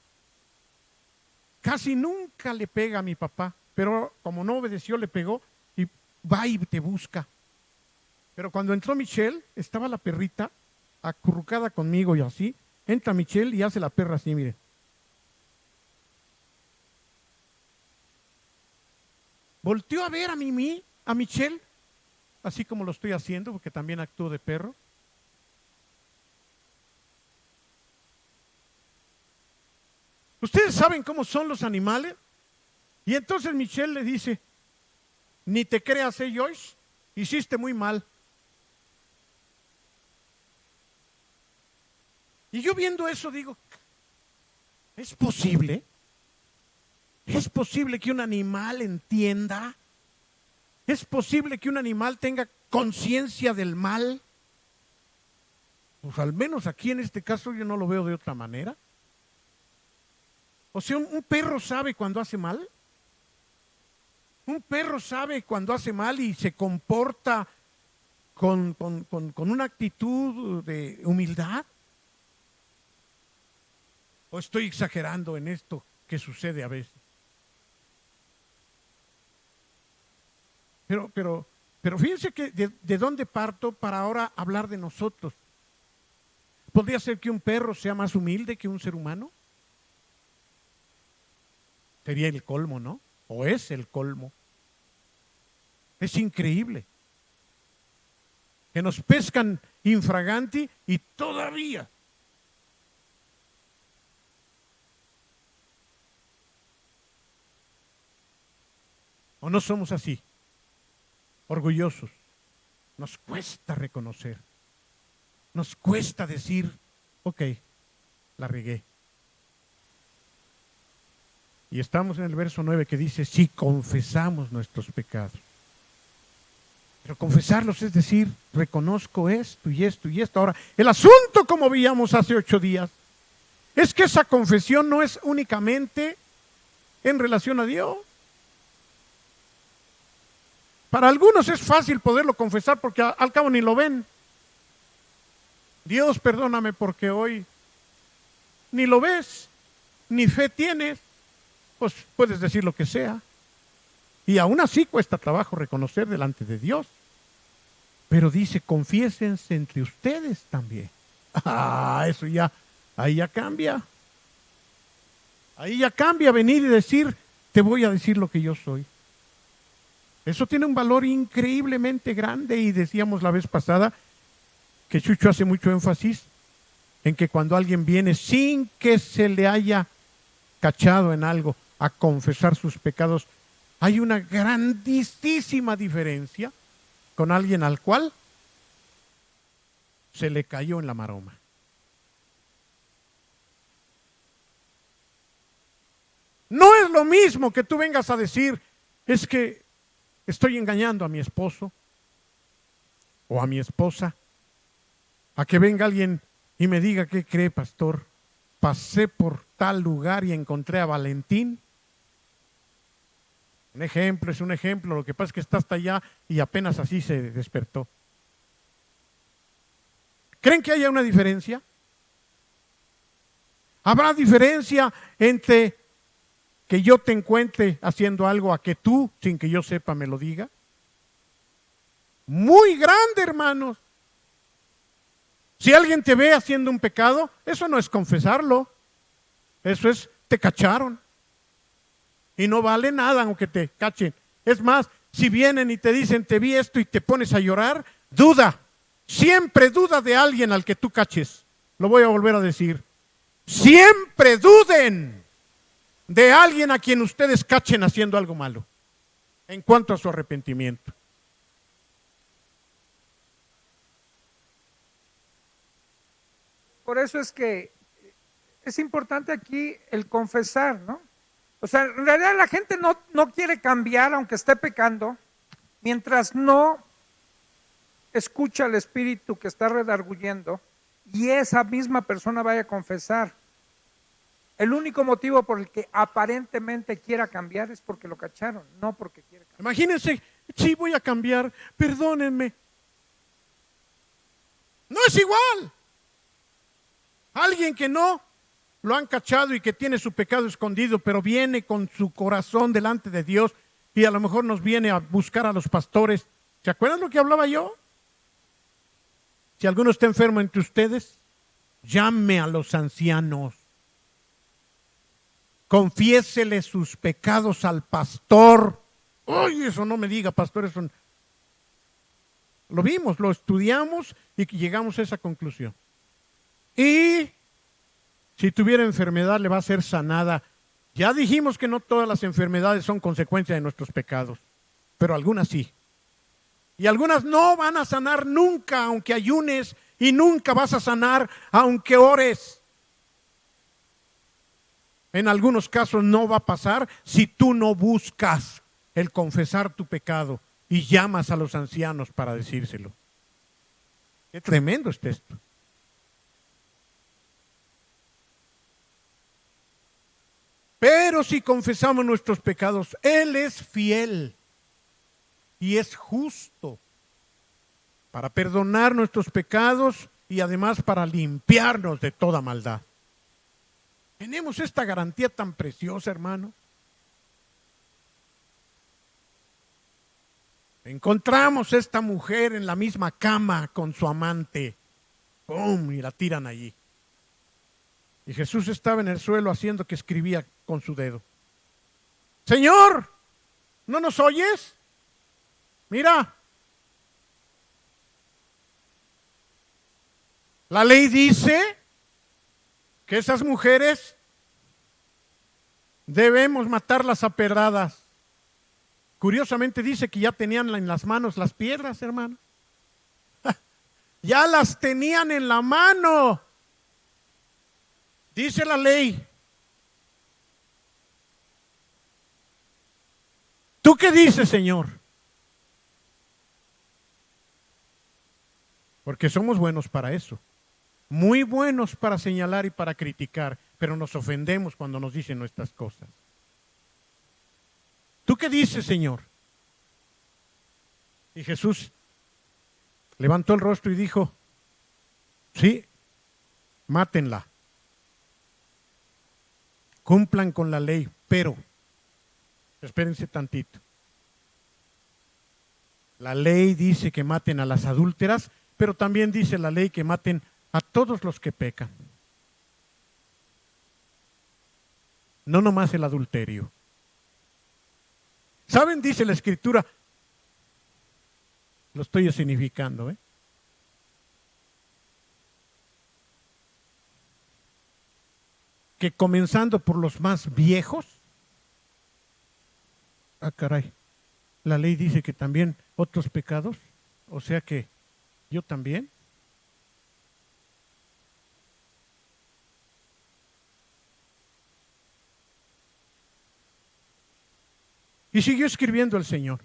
Casi nunca le pega a mi papá, pero como no obedeció le pegó y va y te busca. Pero cuando entró Michelle, estaba la perrita acurrucada conmigo y así. Entra Michelle y hace la perra así, mire. Volteó a ver a Mimi, a Michelle, así como lo estoy haciendo, porque también actúo de perro. ¿Ustedes saben cómo son los animales? Y entonces Michelle le dice, ni te creas, Joyce, hiciste muy mal. Y yo viendo eso digo, ¿es posible? ¿Es posible que un animal entienda? ¿Es posible que un animal tenga conciencia del mal? Pues al menos aquí en este caso yo no lo veo de otra manera. O sea, un perro sabe cuando hace mal. Un perro sabe cuando hace mal y se comporta con una actitud de humildad. ¿O estoy exagerando en esto que sucede a veces? Pero fíjense que de dónde parto para ahora hablar de nosotros. ¿Podría ser que un perro sea más humilde que un ser humano? Sería el colmo, ¿no? O es el colmo. Es increíble. Que nos pescan infraganti y todavía. ¿O no somos así? Orgullosos. Nos cuesta reconocer. Nos cuesta decir, ok, la regué. Y estamos en el verso 9 que dice, si confesamos nuestros pecados. Pero confesarlos es decir, reconozco esto y esto y esto. Ahora, el asunto, como veíamos hace 8 días, es que esa confesión no es únicamente en relación a Dios. Para algunos es fácil poderlo confesar porque al cabo ni lo ven. Dios, perdóname porque hoy ni lo ves, ni fe tienes, pues puedes decir lo que sea. Y aún así cuesta trabajo reconocer delante de Dios. Pero dice, confiésense entre ustedes también. Eso ya, ahí ya cambia. Ahí ya cambia venir y decir, te voy a decir lo que yo soy. Eso tiene un valor increíblemente grande y decíamos la vez pasada que Chucho hace mucho énfasis en que cuando alguien viene sin que se le haya cachado en algo a confesar sus pecados, hay una grandísima diferencia con alguien al cual se le cayó en la maroma. No es lo mismo que tú vengas a decir, es que estoy engañando a mi esposo o a mi esposa, a que venga alguien y me diga, ¿qué cree, pastor? Pasé por tal lugar y encontré a Valentín. Un ejemplo, es un ejemplo, lo que pasa es que está hasta allá y apenas así se despertó. ¿Creen que haya una diferencia? ¿Habrá diferencia entre que yo te encuentre haciendo algo a que tú, sin que yo sepa, me lo diga? Muy grande, hermanos. Si alguien te ve haciendo un pecado, eso no es confesarlo. Eso es, te cacharon. Y no vale nada aunque te cachen. Es más, si vienen y te dicen, te vi esto y te pones a llorar, duda. Siempre duda de alguien al que tú caches. Lo voy a volver a decir. Siempre duden de alguien a quien ustedes cachen haciendo algo malo en cuanto a su arrepentimiento. Por eso es que es importante aquí el confesar, ¿no? O sea, en realidad la gente no quiere cambiar aunque esté pecando, mientras no escucha al Espíritu que está redarguyendo y esa misma persona vaya a confesar. El único motivo por el que aparentemente quiera cambiar es porque lo cacharon, no porque quiere cambiar. Imagínense, sí voy a cambiar, perdónenme. No es igual. Alguien que no lo han cachado y que tiene su pecado escondido, pero viene con su corazón delante de Dios y a lo mejor nos viene a buscar a los pastores. ¿Se acuerdan lo que hablaba yo? Si alguno está enfermo entre ustedes, llame a los ancianos. Confiésele sus pecados al pastor. Oye, eso no me diga, pastor, eso. Lo vimos, lo estudiamos y llegamos a esa conclusión. Y si tuviera enfermedad, le va a ser sanada. Ya dijimos que no todas las enfermedades son consecuencia de nuestros pecados, pero algunas sí. Y algunas no van a sanar nunca, aunque ayunes, y nunca vas a sanar, aunque ores. En algunos casos no va a pasar si tú no buscas el confesar tu pecado y llamas a los ancianos para decírselo. Qué tremendo es esto. Pero si confesamos nuestros pecados, Él es fiel y es justo para perdonar nuestros pecados y además para limpiarnos de toda maldad. Tenemos esta garantía tan preciosa, hermano. Encontramos a esta mujer en la misma cama con su amante. ¡Pum! Y la tiran allí. Y Jesús estaba en el suelo haciendo que escribía con su dedo. Señor, ¿no nos oyes? Mira. La ley dice que esas mujeres debemos matarlas a pedradas. Curiosamente dice que ya tenían en las manos las piedras, hermano. Ya las tenían en la mano. Dice la ley. ¿Tú qué dices, Señor? Porque somos buenos para eso. Muy buenos para señalar y para criticar, pero nos ofendemos cuando nos dicen nuestras cosas. ¿Tú qué dices, Señor? Y Jesús levantó el rostro y dijo, sí, mátenla. Cumplan con la ley, pero, espérense tantito. La ley dice que maten a las adúlteras, pero también dice la ley que maten a todos los que pecan. No nomás el adulterio. ¿Saben? Dice la Escritura, lo estoy significando, que comenzando por los más viejos, caray, la ley dice que también otros pecados, o sea que yo también. Y siguió escribiendo el Señor.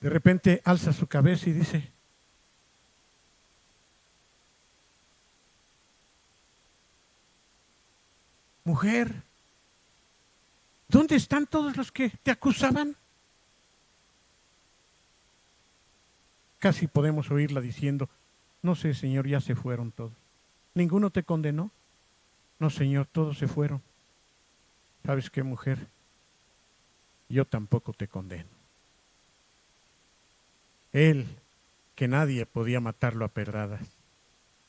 De repente alza su cabeza y dice, mujer, ¿dónde están todos los que te acusaban? Casi podemos oírla diciendo, no sé, Señor, ya se fueron todos. ¿Ninguno te condenó? No, Señor, todos se fueron. ¿Sabes qué, mujer? Yo tampoco te condeno. Él, que nadie podía matarlo a pedradas,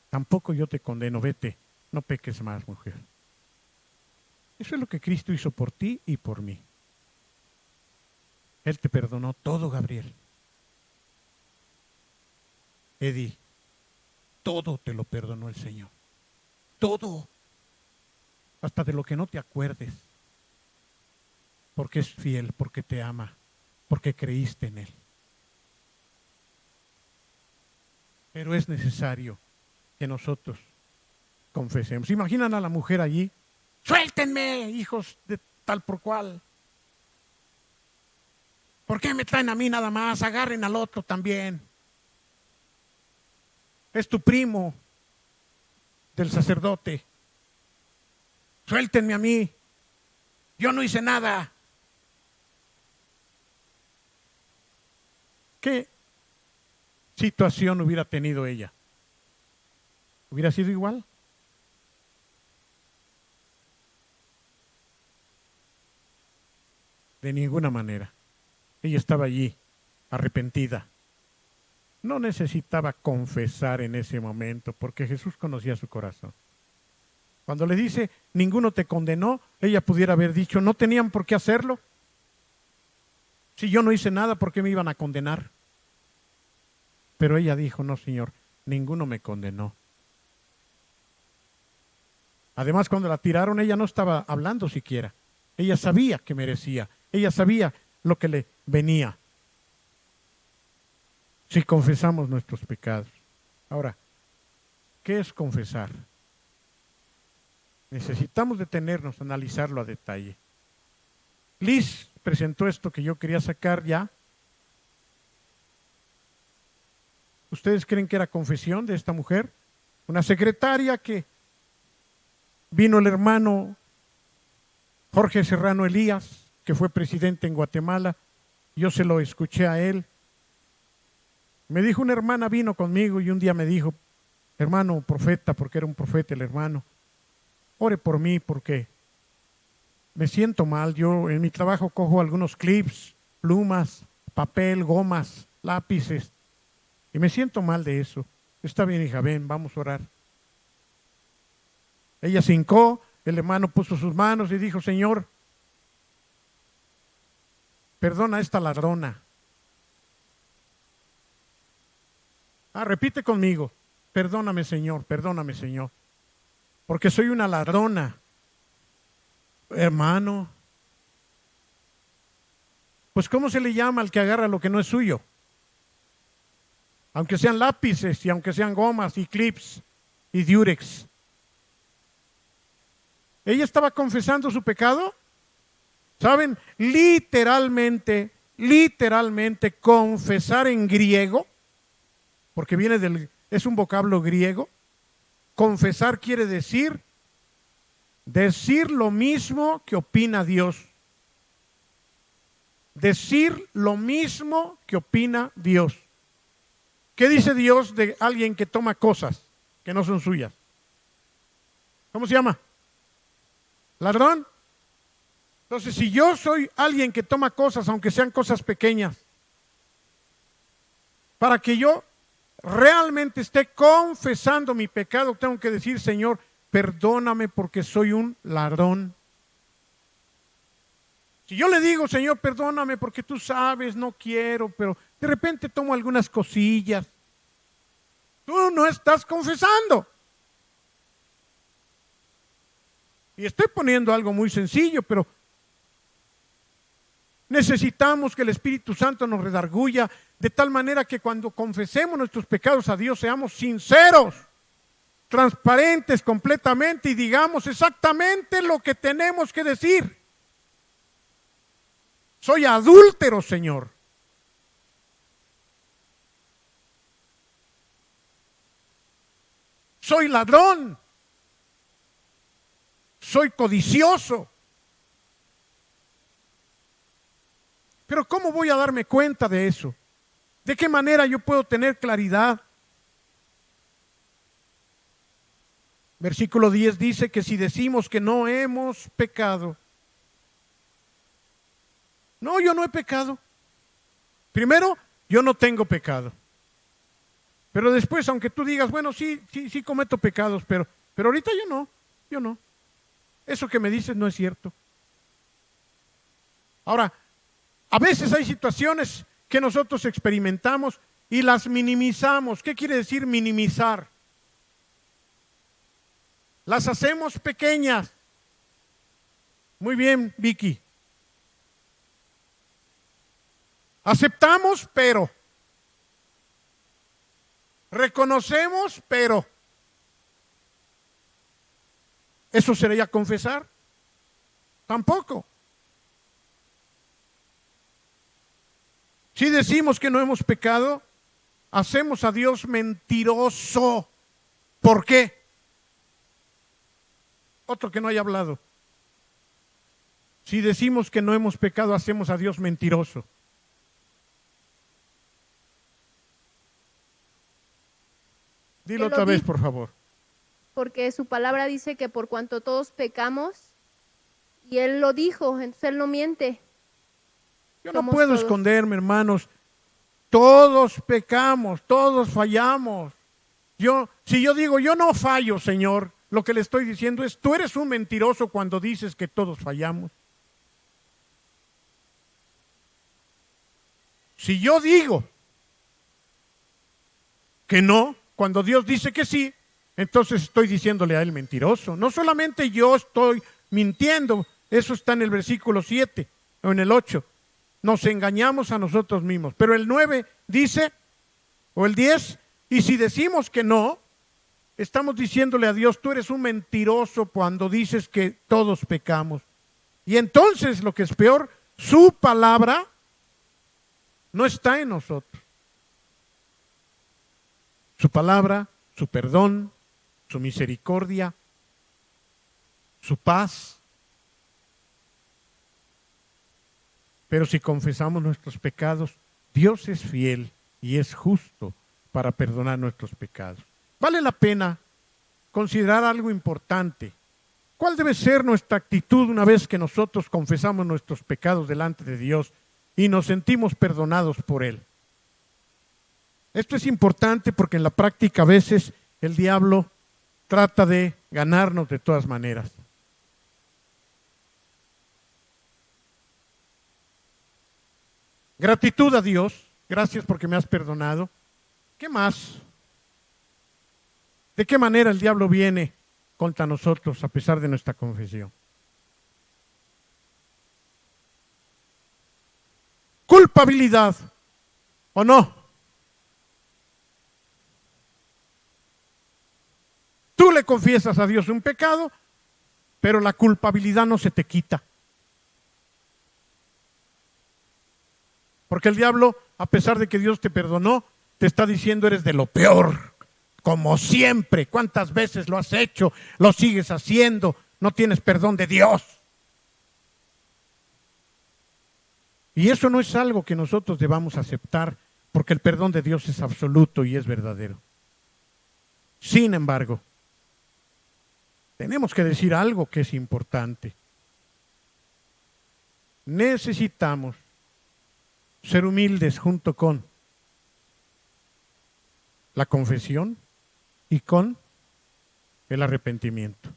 tampoco yo te condeno. Vete, no peques más, mujer. Eso es lo que Cristo hizo por ti y por mí. Él te perdonó todo, Gabriel. Eddie, todo te lo perdonó el Señor. Todo. Hasta de lo que no te acuerdes. Porque es fiel, porque te ama, porque creíste en Él. Pero es necesario que nosotros confesemos. ¿Imaginan a la mujer allí? Suéltenme, hijos de tal por cual. ¿Por qué me traen a mí nada más? Agarren al otro también. Es tu primo del sacerdote. Suéltenme a mí. Yo no hice nada. ¿Qué situación hubiera tenido ella? ¿Hubiera sido igual? De ninguna manera. Ella estaba allí, arrepentida. no necesitaba confesar en ese momento, porque Jesús conocía su corazón. Cuando le dice, ninguno te condenó, ella pudiera haber dicho, no tenían por qué hacerlo. Si yo no hice nada, ¿por qué me iban a condenar? Pero ella dijo, no, Señor, ninguno me condenó. Además, cuando la tiraron, ella no estaba hablando siquiera. Ella sabía que merecía. Ella sabía lo que le venía. Si confesamos nuestros pecados. Ahora, ¿qué es confesar? Necesitamos detenernos, analizarlo a detalle. Liz presentó esto que yo quería sacar ya. ¿Ustedes creen que era confesión de esta mujer? Una secretaria que vino el hermano Jorge Serrano Elías, que fue presidente en Guatemala. Yo se lo escuché a él. Me dijo, una hermana vino conmigo y un día me dijo, hermano profeta, porque era un profeta el hermano, ore por mí porque me siento mal. Yo en mi trabajo cojo algunos clips, plumas, papel, gomas, lápices y me siento mal de eso. Está bien, hija, ven, vamos a orar. Ella se hincó, el hermano puso sus manos y dijo, Señor, perdona a esta ladrona. Repite conmigo, perdóname Señor, porque soy una ladrona. Hermano, pues ¿cómo se le llama al que agarra lo que no es suyo? Aunque sean lápices y aunque sean gomas y clips y diurex. Ella estaba confesando su pecado. ¿Saben? Literalmente, confesar en griego, porque es un vocablo griego. Confesar quiere decir lo mismo que opina Dios. Decir lo mismo que opina Dios. ¿Qué dice Dios de alguien que toma cosas que no son suyas? ¿Cómo se llama? ¿Ladrón? Entonces, si yo soy alguien que toma cosas, aunque sean cosas pequeñas, para que yo realmente esté confesando mi pecado, tengo que decir, Señor, perdóname porque soy un ladrón. Si yo le digo, Señor, perdóname porque tú sabes, no quiero, pero de repente tomo algunas cosillas, tú no estás confesando. Y estoy poniendo algo muy sencillo, pero necesitamos que el Espíritu Santo nos redarguya de tal manera que cuando confesemos nuestros pecados a Dios seamos sinceros, transparentes completamente y digamos exactamente lo que tenemos que decir. Soy adúltero, Señor. Soy ladrón. Soy codicioso. Pero ¿cómo voy a darme cuenta de eso? ¿De qué manera yo puedo tener claridad? Versículo 10 dice que si decimos que no hemos pecado. No, yo no he pecado. Primero, yo no tengo pecado. Pero después, aunque tú digas, bueno, sí cometo pecados, pero ahorita yo no. Eso que me dices no es cierto. Ahora, a veces hay situaciones que nosotros experimentamos y las minimizamos. ¿Qué quiere decir minimizar? Las hacemos pequeñas. Muy bien, Vicky. Aceptamos, pero. Reconocemos, pero. ¿Eso sería confesar? Tampoco. Si decimos que no hemos pecado, hacemos a Dios mentiroso. ¿Por qué? Otro que no haya hablado. Si decimos que no hemos pecado, hacemos a Dios mentiroso. Dilo otra vez, por favor. Porque su palabra dice que por cuanto todos pecamos, y Él lo dijo, entonces Él no miente. Yo no puedo esconderme, hermanos. todos pecamos, todos fallamos. Si yo digo, yo no fallo, Señor, lo que le estoy diciendo es, tú eres un mentiroso cuando dices que todos fallamos. Si yo digo que no, cuando Dios dice que sí, entonces estoy diciéndole a él mentiroso. No solamente yo estoy mintiendo, eso está en el versículo 7 o en el 8. Nos engañamos a nosotros mismos. Pero el 9 dice, o el 10, y si decimos que no, estamos diciéndole a Dios, tú eres un mentiroso cuando dices que todos pecamos. Y entonces, lo que es peor, su palabra no está en nosotros. Su palabra, su perdón, su misericordia, su paz. Pero si confesamos nuestros pecados, Dios es fiel y es justo para perdonar nuestros pecados. Vale la pena considerar algo importante. ¿Cuál debe ser nuestra actitud una vez que nosotros confesamos nuestros pecados delante de Dios y nos sentimos perdonados por Él? Esto es importante porque en la práctica a veces el diablo trata de ganarnos de todas maneras. Gratitud a Dios, gracias porque me has perdonado. ¿Qué más? ¿De qué manera el diablo viene contra nosotros a pesar de nuestra confesión? Culpabilidad, ¿o no? Tú le confiesas a Dios un pecado, pero la culpabilidad no se te quita. Porque el diablo, a pesar de que Dios te perdonó, te está diciendo eres de lo peor, como siempre. ¿Cuántas veces lo has hecho? Lo sigues haciendo, no tienes perdón de Dios. Y eso no es algo que nosotros debamos aceptar, porque el perdón de Dios es absoluto y es verdadero. Sin embargo, tenemos que decir algo que es importante. Necesitamos ser humildes junto con la confesión y con el arrepentimiento.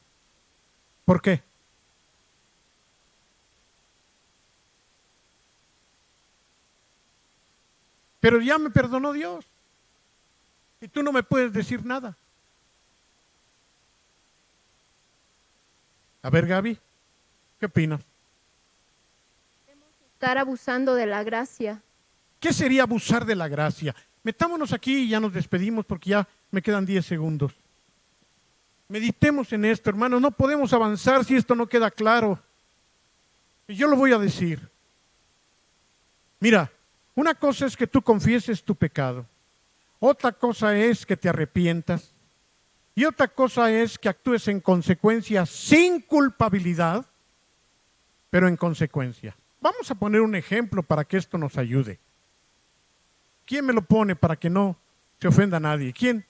¿Por qué? Pero ya me perdonó Dios y tú no me puedes decir nada. A ver, Gaby, ¿qué opinas? Estar abusando de la gracia. ¿Qué sería abusar de la gracia? Metámonos aquí y ya nos despedimos porque ya me quedan 10 segundos. Meditemos en esto, hermanos. No podemos avanzar si esto no queda claro. Y yo lo voy a decir. Mira, una cosa es que tú confieses tu pecado. Otra cosa es que te arrepientas. Y otra cosa es que actúes en consecuencia sin culpabilidad, pero en consecuencia. Vamos a poner un ejemplo para que esto nos ayude. ¿Quién me lo pone para que no se ofenda a nadie? ¿Quién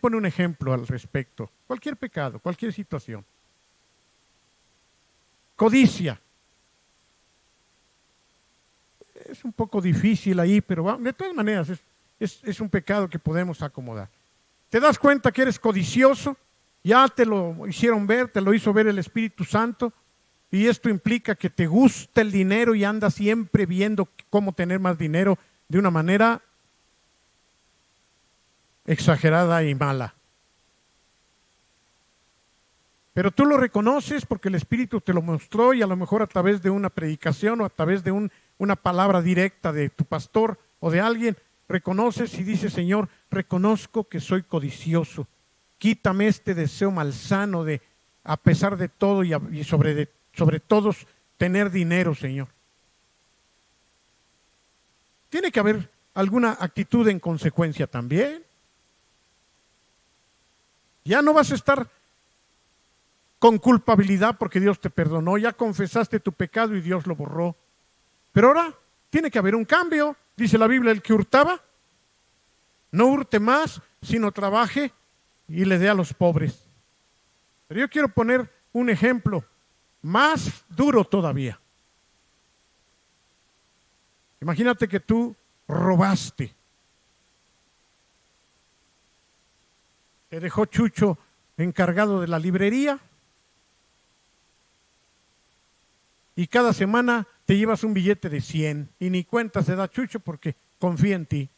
pone un ejemplo al respecto? Cualquier pecado, cualquier situación. Codicia. Es un poco difícil ahí, pero de todas maneras es un pecado que podemos acomodar. ¿Te das cuenta que eres codicioso? Ya te lo hicieron ver, te lo hizo ver el Espíritu Santo. Y esto implica que te gusta el dinero y andas siempre viendo cómo tener más dinero de una manera exagerada y mala. Pero tú lo reconoces porque el Espíritu te lo mostró y a lo mejor a través de una predicación o a través de una palabra directa de tu pastor o de alguien, reconoces y dices, Señor, reconozco que soy codicioso. Quítame este deseo malsano de, a pesar de todo y sobre todos, tener dinero, Señor. Tiene que haber alguna actitud en consecuencia también. Ya no vas a estar con culpabilidad porque Dios te perdonó, ya confesaste tu pecado y Dios lo borró. Pero ahora tiene que haber un cambio. Dice la Biblia, el que hurtaba, no hurte más, sino trabaje y le dé a los pobres. Pero yo quiero poner un ejemplo más duro todavía. Imagínate que tú robaste Te dejó Chucho encargado de la librería. Y cada semana te llevas un billete de 100 y ni cuenta se da Chucho porque confía en ti.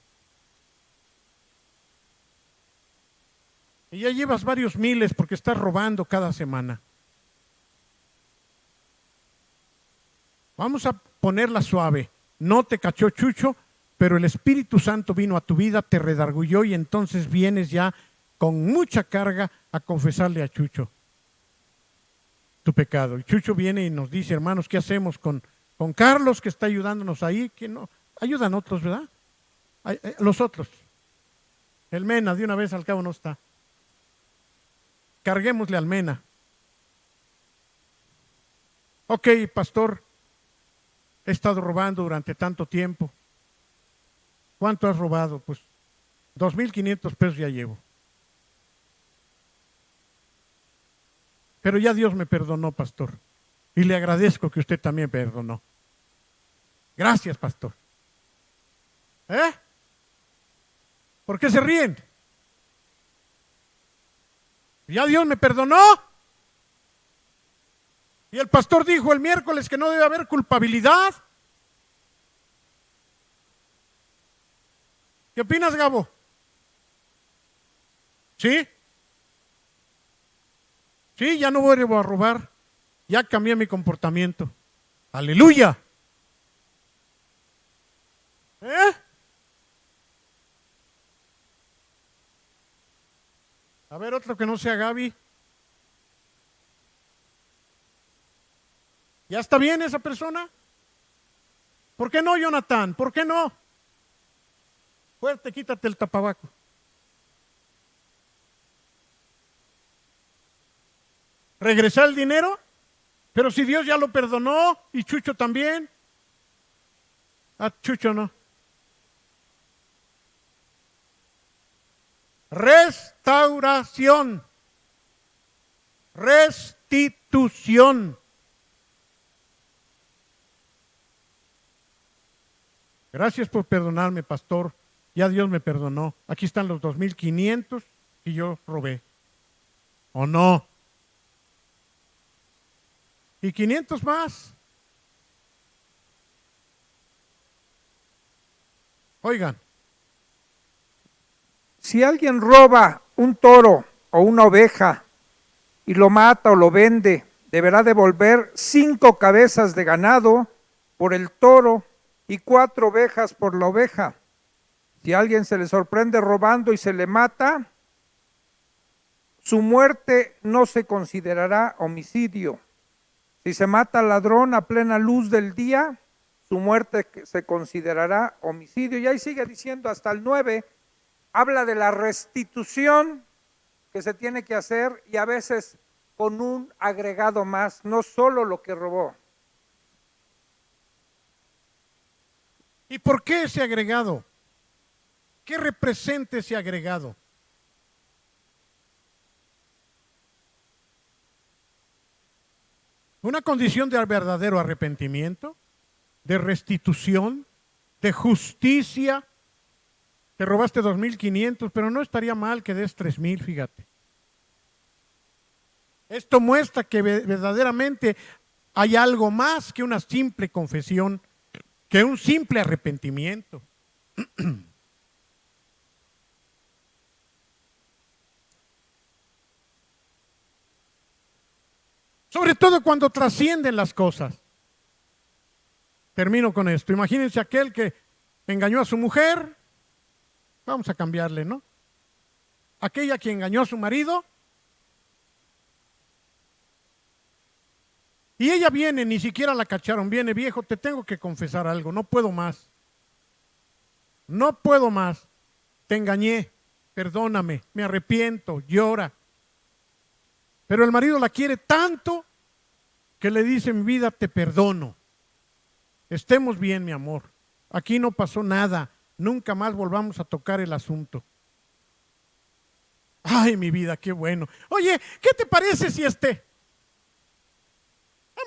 Y ya llevas varios miles porque estás robando cada semana. Vamos a ponerla suave. No te cachó Chucho, pero el Espíritu Santo vino a tu vida, te redargulló y entonces vienes ya con mucha carga a confesarle a Chucho tu pecado. Y Chucho viene y nos dice, hermanos, ¿qué hacemos con Carlos que está ayudándonos ahí? Que no, ayudan otros, ¿verdad? Los otros. El Mena, de una vez al cabo no está. Carguémosle al Mena. Ok, pastor, he estado robando durante tanto tiempo. ¿Cuánto has robado? Pues 2,500 pesos ya llevo. Pero ya Dios me perdonó, pastor. Y le agradezco que usted también perdonó. Gracias, pastor. ¿Eh? ¿Por qué se ríen? Ya Dios me perdonó. Y el pastor dijo el miércoles que no debe haber culpabilidad. ¿Qué opinas, Gabo? ¿Sí? Sí, ya no voy a robar. Ya cambié mi comportamiento. ¡Aleluya! ¿Eh? A ver, otro que no sea Gaby. ¿Ya está bien esa persona? ¿Por qué no, Jonathan? ¿Por qué no? Fuerte, quítate el tapabaco. ¿Regresar el dinero? Pero si Dios ya lo perdonó y Chucho también. A Chucho no. Restauración. Restitución. Gracias por perdonarme, pastor. Ya Dios me perdonó. Aquí están los 2,500 que yo robé. ¿O no? Y 500 más. Oigan. Si alguien roba un toro o una oveja y lo mata o lo vende, deberá devolver 5 cabezas de ganado por el toro y 4 ovejas por la oveja. Si a alguien se le sorprende robando y se le mata, su muerte no se considerará homicidio. Si se mata al ladrón a plena luz del día, su muerte se considerará homicidio. Y ahí sigue diciendo hasta el 9, habla de la restitución que se tiene que hacer y a veces con un agregado más, no solo lo que robó. ¿Y por qué ese agregado? ¿Qué representa ese agregado? Una condición de verdadero arrepentimiento, de restitución, de justicia. Te robaste 2,500, pero no estaría mal que des 3,000, fíjate. Esto muestra que verdaderamente hay algo más que una simple confesión, que un simple arrepentimiento. Sobre todo cuando trascienden las cosas. Termino con esto. Imagínense aquel que engañó a su mujer. Vamos a cambiarle, ¿no? Aquella que engañó a su marido. Y ella viene, ni siquiera la cacharon. Viene, viejo, te tengo que confesar algo. No puedo más. No puedo más. Te engañé. Perdóname. Me arrepiento. Llora. Pero el marido la quiere tanto que le dice, mi vida, te perdono. Estemos bien, mi amor. Aquí no pasó nada. Nunca más volvamos a tocar el asunto. Ay, mi vida, qué bueno. Oye, ¿qué te parece si vamos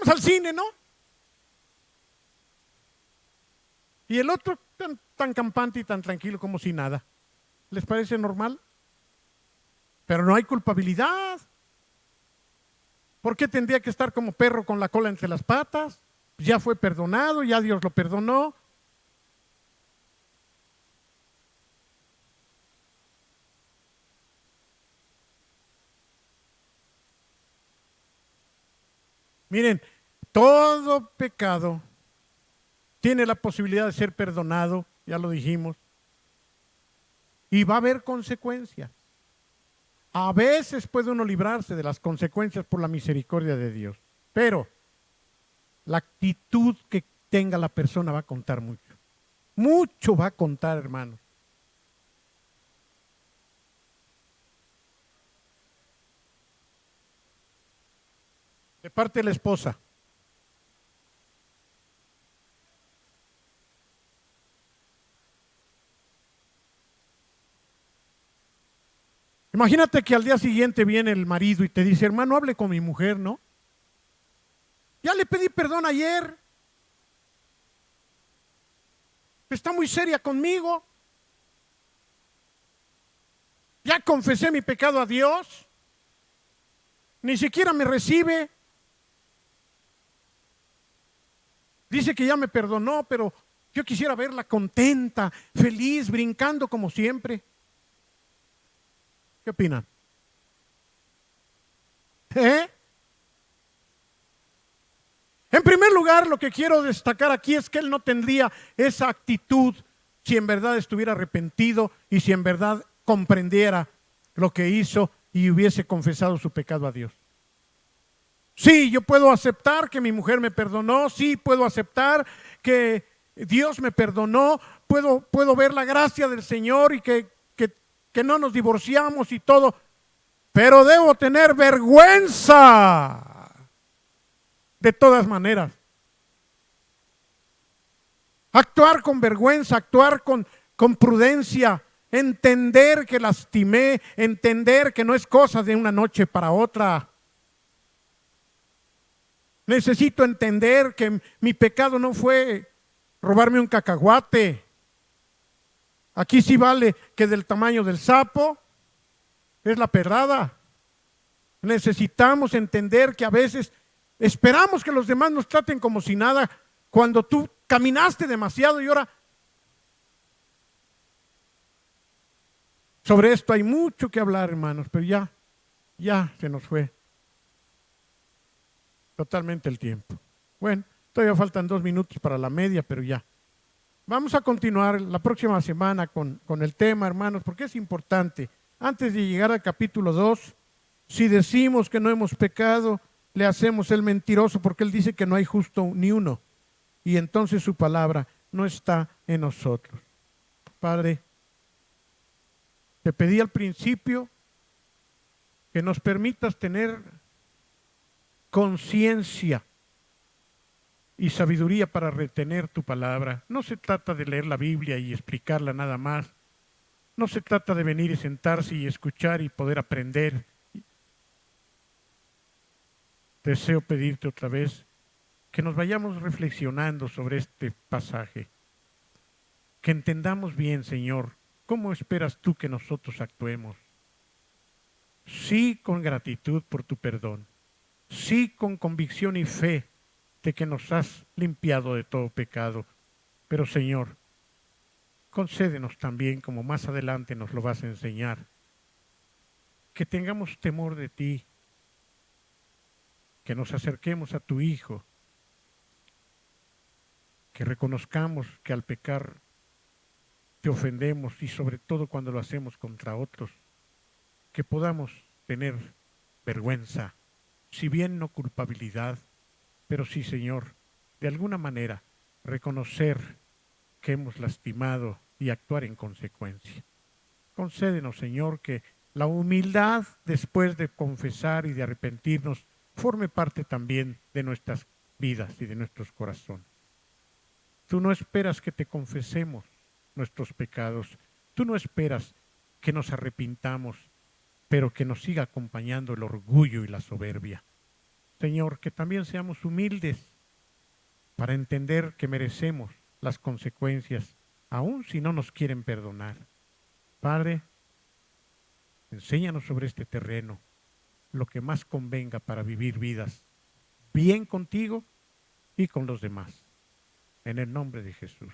al cine, ¿no? Y el otro tan campante y tan tranquilo como si nada. ¿Les parece normal? pero no hay culpabilidad. ¿Por qué tendría que estar como perro con la cola entre las patas? Ya fue perdonado, ya Dios lo perdonó. Miren, todo pecado tiene la posibilidad de ser perdonado, ya lo dijimos, y va a haber consecuencias. A veces puede uno librarse de las consecuencias por la misericordia de Dios, pero la actitud que tenga la persona va a contar mucho. Mucho va a contar, hermanos. De parte de la esposa. Imagínate que al día siguiente viene el marido y te dice, hermano, hable con mi mujer, ¿no? Ya le pedí perdón ayer. Está muy seria conmigo. Ya confesé mi pecado a Dios. Ni siquiera me recibe. Dice que ya me perdonó, pero yo quisiera verla contenta, feliz, brincando como siempre. ¿Qué opinan? En primer lugar, lo que quiero destacar aquí es que él no tendría esa actitud si en verdad estuviera arrepentido y si en verdad comprendiera lo que hizo y hubiese confesado su pecado a Dios. Sí, yo puedo aceptar que mi mujer me perdonó, sí, puedo aceptar que Dios me perdonó, puedo ver la gracia del Señor y que no nos divorciamos y todo, pero debo tener vergüenza de todas maneras. Actuar con vergüenza, actuar con prudencia, entender que lastimé, entender que no es cosa de una noche para otra. Necesito entender que mi pecado no fue robarme un cacahuate. Aquí sí vale que del tamaño del sapo es la pedrada. Necesitamos entender que a veces esperamos que los demás nos traten como si nada, cuando tú caminaste demasiado y ahora. Sobre esto hay mucho que hablar, hermanos, pero ya se nos fue totalmente el tiempo. Bueno, todavía faltan 2 minutos para la media, pero ya. Vamos a continuar la próxima semana con el tema, hermanos, porque es importante. Antes de llegar al capítulo 2, si decimos que no hemos pecado, le hacemos el mentiroso, porque él dice que no hay justo ni uno. Y entonces su palabra no está en nosotros. Padre, te pedí al principio que nos permitas tener conciencia y sabiduría para retener tu palabra. No se trata de leer la Biblia y explicarla nada más. No se trata de venir y sentarse y escuchar y poder aprender. Deseo pedirte otra vez que nos vayamos reflexionando sobre este pasaje. Que entendamos bien, Señor, cómo esperas tú que nosotros actuemos. Sí, con gratitud por tu perdón. Sí, con convicción y fe de que nos has limpiado de todo pecado. Pero, Señor, concédenos también, como más adelante nos lo vas a enseñar, que tengamos temor de ti, que nos acerquemos a tu Hijo, que reconozcamos que al pecar te ofendemos y sobre todo cuando lo hacemos contra otros, que podamos tener vergüenza, si bien no culpabilidad, pero sí, Señor, de alguna manera reconocer que hemos lastimado y actuar en consecuencia. Concédenos, Señor, que la humildad después de confesar y de arrepentirnos forme parte también de nuestras vidas y de nuestros corazones. Tú no esperas que te confesemos nuestros pecados. Tú no esperas que nos arrepintamos, pero que nos siga acompañando el orgullo y la soberbia. Señor, que también seamos humildes para entender que merecemos las consecuencias, aun si no nos quieren perdonar. Padre, Enséñanos sobre este terreno lo que más convenga para vivir vidas bien contigo y con los demás. En el nombre de Jesús.